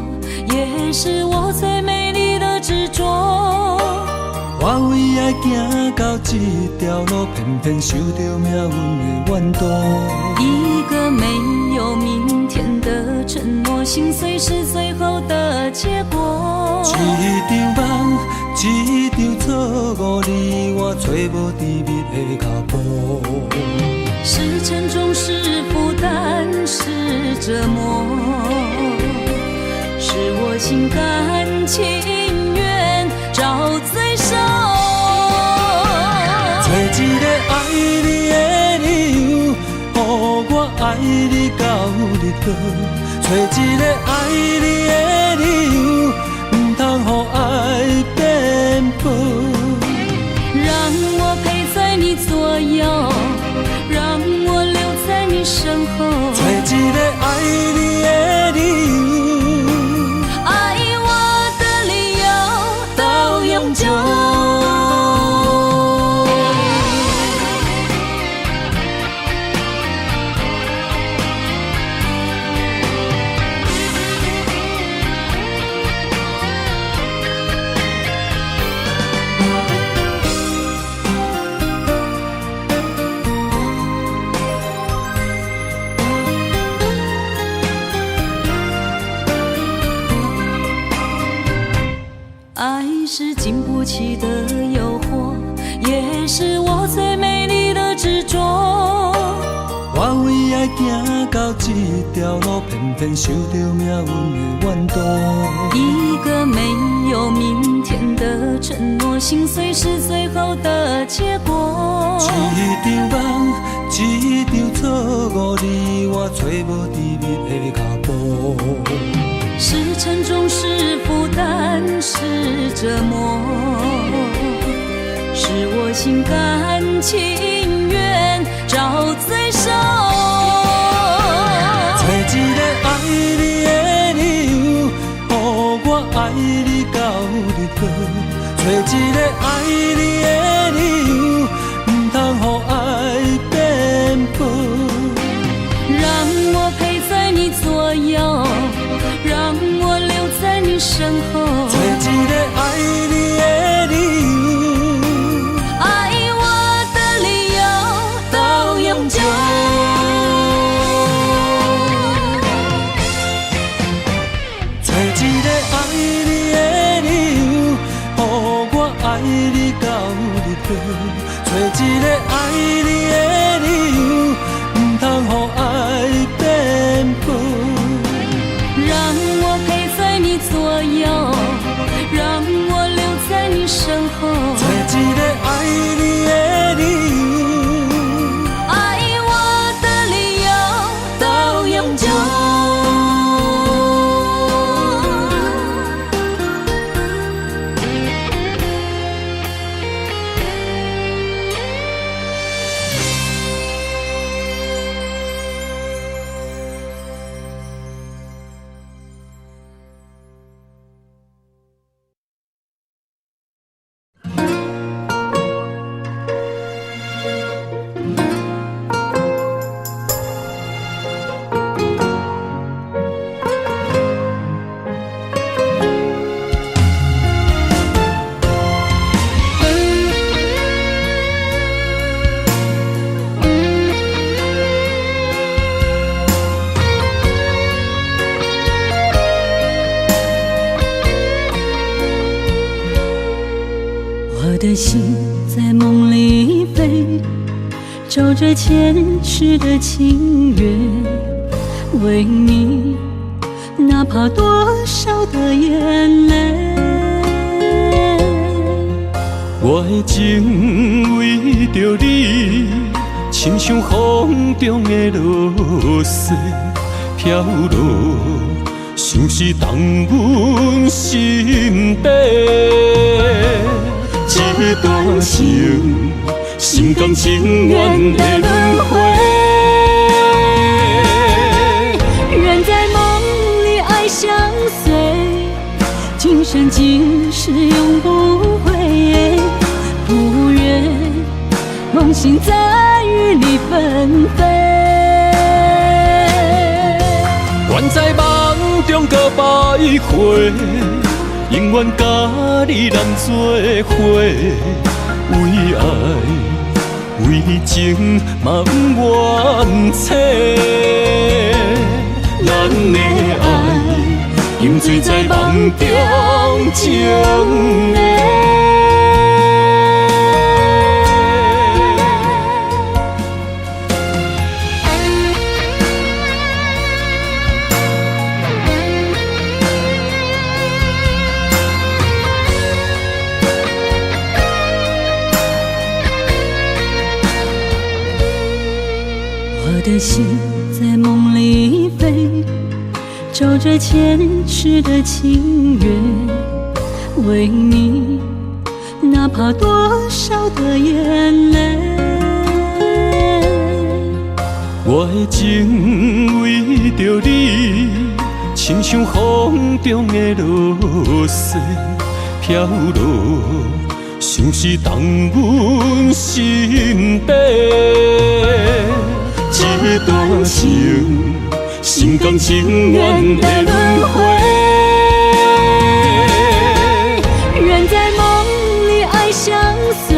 也是我最美丽的执着。我为爱行到这条路，偏偏受到命运的怨妒。一个没有明天的承诺，心碎是最后的结果。一场梦，一场错误，你我找无甜蜜的脚步。是沉重，是负担，是折磨，是我心甘情愿找罪受。找一个爱你的理由，予我爱你到日落。找一个爱你的理由，不通予爱颠簸。让我陪在你左右，让我留在你身后。找一个爱你的理由，爱我的理由到永久。爱是经不起的诱惑，也是我最美丽的执着。我为爱行到这条路，偏偏受到命运的怨妒。一个没有明天的承诺，心碎是最后的结果。一场梦，一场错误，你我找无甜蜜的脚步。是沉重，是负担，是折磨，是我心甘情愿找罪受。找一个爱你的理由，予我爱你到日落。找一个爱你的理由，唔通予爱颠簸。让我陪在你左右，让我留在你身后。找一个爱你的理由，爱我的理由到永久。找一个爱你的理由，予我爱你到日落。找一个爱你的理由，唔通予爱颠簸。让我陪在你左右，让我留在你身后。找一个爱你的理由，爱我的理由到永久。我的心在梦里飞，找着前世的情缘，为你哪怕多少的眼泪。我的情为着你，亲像风中的落雪飘落，像是冻阮心底。这段情，心甘情愿的轮回。愿在梦里爱相随，今生今世永不悔。不愿梦醒在雨里纷飞。愿在梦中搁徘徊，永远甲你人做伙。为爱为情嘛不怨切，咱的爱永醉在梦中情的。我的心在梦里飞，找着前世的情缘，为你哪怕多少的眼泪。我的情为着你，亲像风中的落雪飘落，像是冻阮心底。这段情，心甘情愿的轮回。愿在梦里爱相随，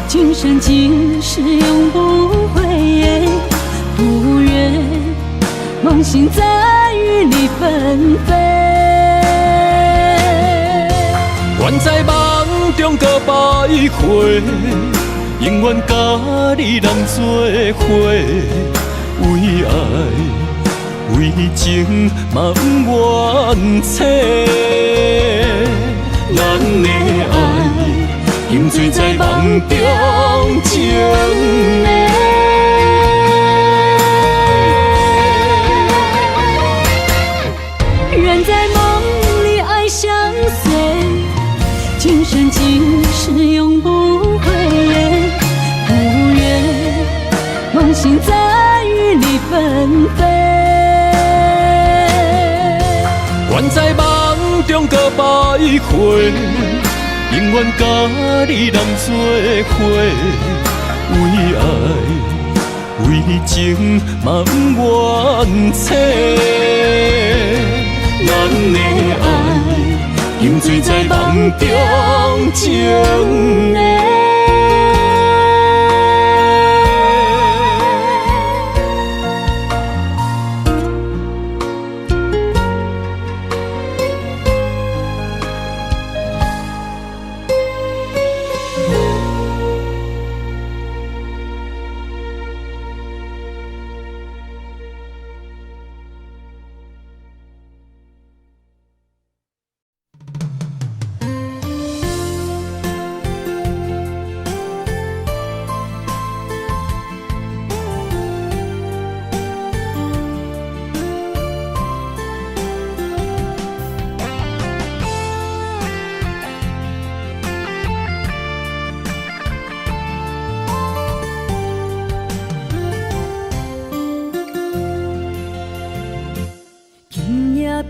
今生今世永不悔。不愿梦醒在雨里纷飞。愿在梦中搁摆回，永远甲你人做伙，为爱为情嘛不愿切。咱的爱沉醉在梦中情的。愿在梦里爱相随，今生今世永不悔。不愿梦醒再与你纷飞。愿在梦中搁摆回，永远甲你人做伙，为爱为情嘛不愿切。咱的爱沉醉在梦中情的。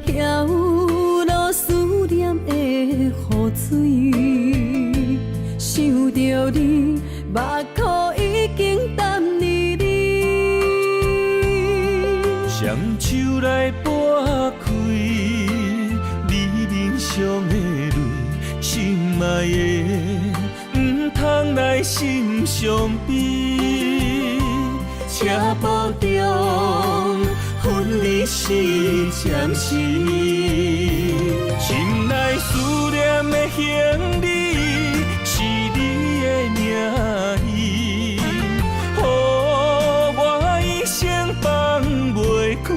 飘落思念的雨水，想着你，目眶已经淡离你。双手来拨开，你面上的泪，心爱的，不通来心伤悲，车步中。分离是暂时，心内思念的行李是你的名字，予我一生放袂开。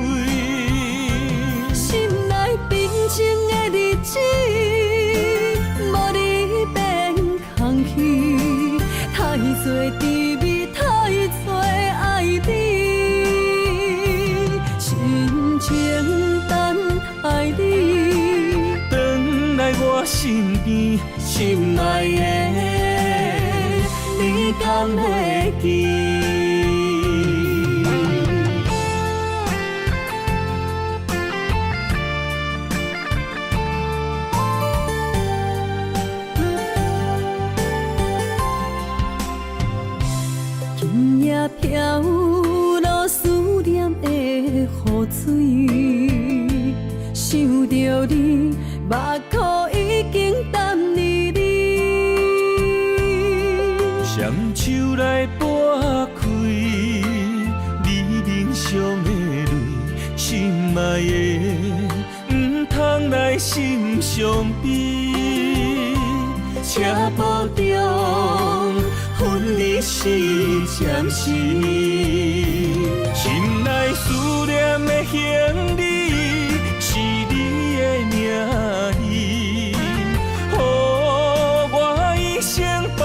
心内平静的日子，无你变空虚，太多滋味，太多爱你。情等爱你，回来我身边，心爱的，你敢会记？今夜飘落思念的雨水，想着你，目眶已经淡离你。双手来拨开，你面上的泪，心爱的，不通来心伤悲，车步中。分离是暂时，心内思念的行李是你的名字，予我一生放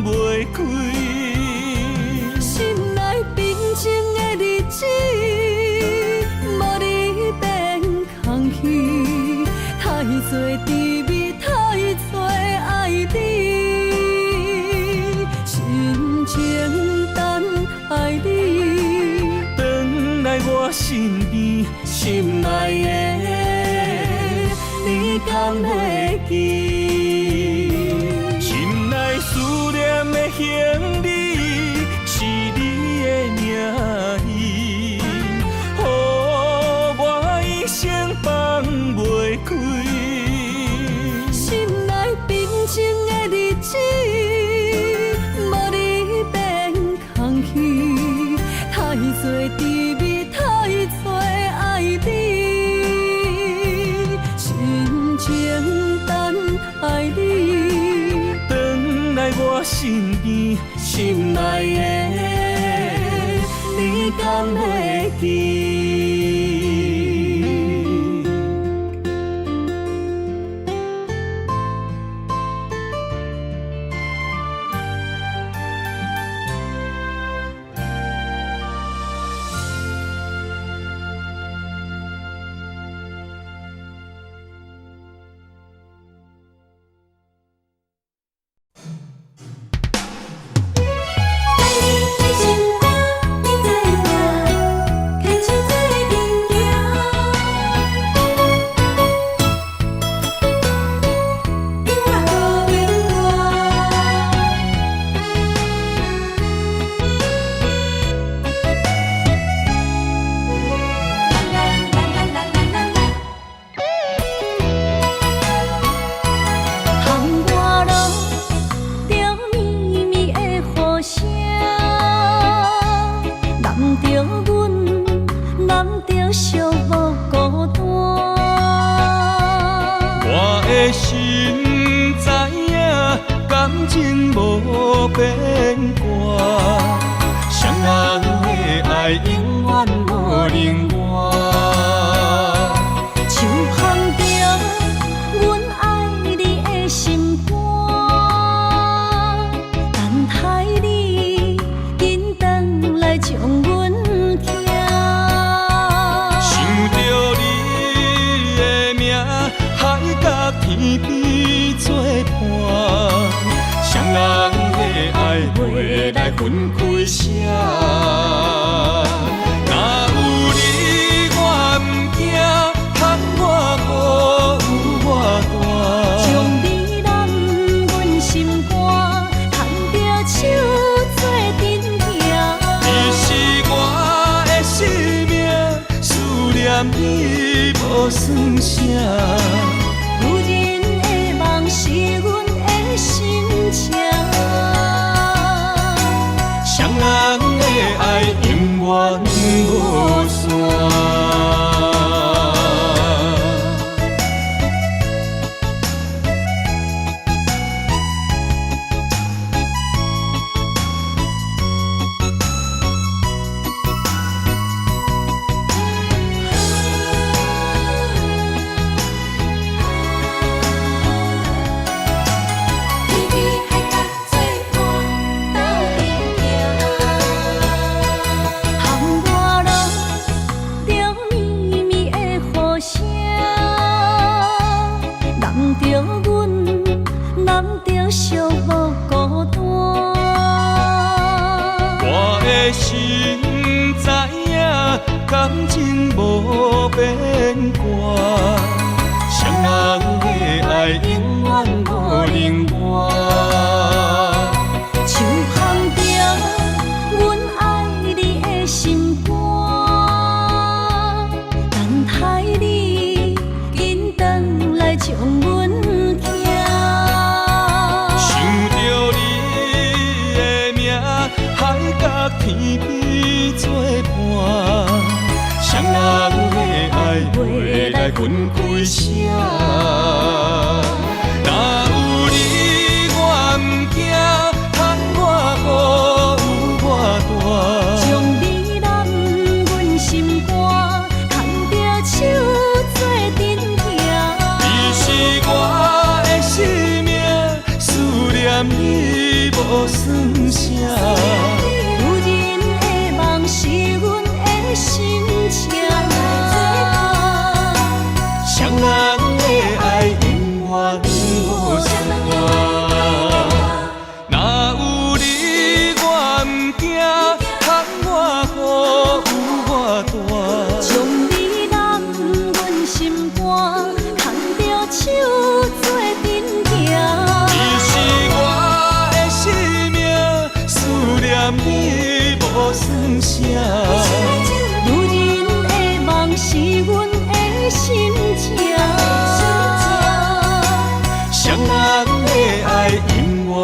袂开。心内平静的日子，无你变空虚，太多滋味，太多爱你。情等爱你，回来我身边，心爱的，你敢会记？心内思念的行李是你的名字，予我一生放袂开。心内平静的日子。太多滋味，太多爱你，深情等我身边，心内的你敢会记？情无变卦，双人的爱永远无冷漠。就放着阮爱你的心肝，等待你紧回来将阮听。想着你的名，海角天边作伴。双人的爱袂来分开啥，若有你我毋惊，通我无有我大。将你揽阮心肝，牵着手做阵行。你是我的生命，思念你无算啥。有人的梦是阮的心情，双人的爱永远无散。心知影，感情无变卦，双人的爱永远无冷漠。就放着阮爱你的心肝，等待你紧回来将阮听。想着你的名，海角天边作伴，双人的爱袂来分开啥。若有你我毋惊，通我无有我大。将你揽阮心肝，牵着手做阵行。你是我的生命，思念你无算啥。是阮的心情，双人的爱永远无散。若有你我毋惊，通我有我大。将你揽阮心肝，牵着手做阵行。你是我的生命，思念你无算啥。有人的梦是阮的心情，双人的爱永远。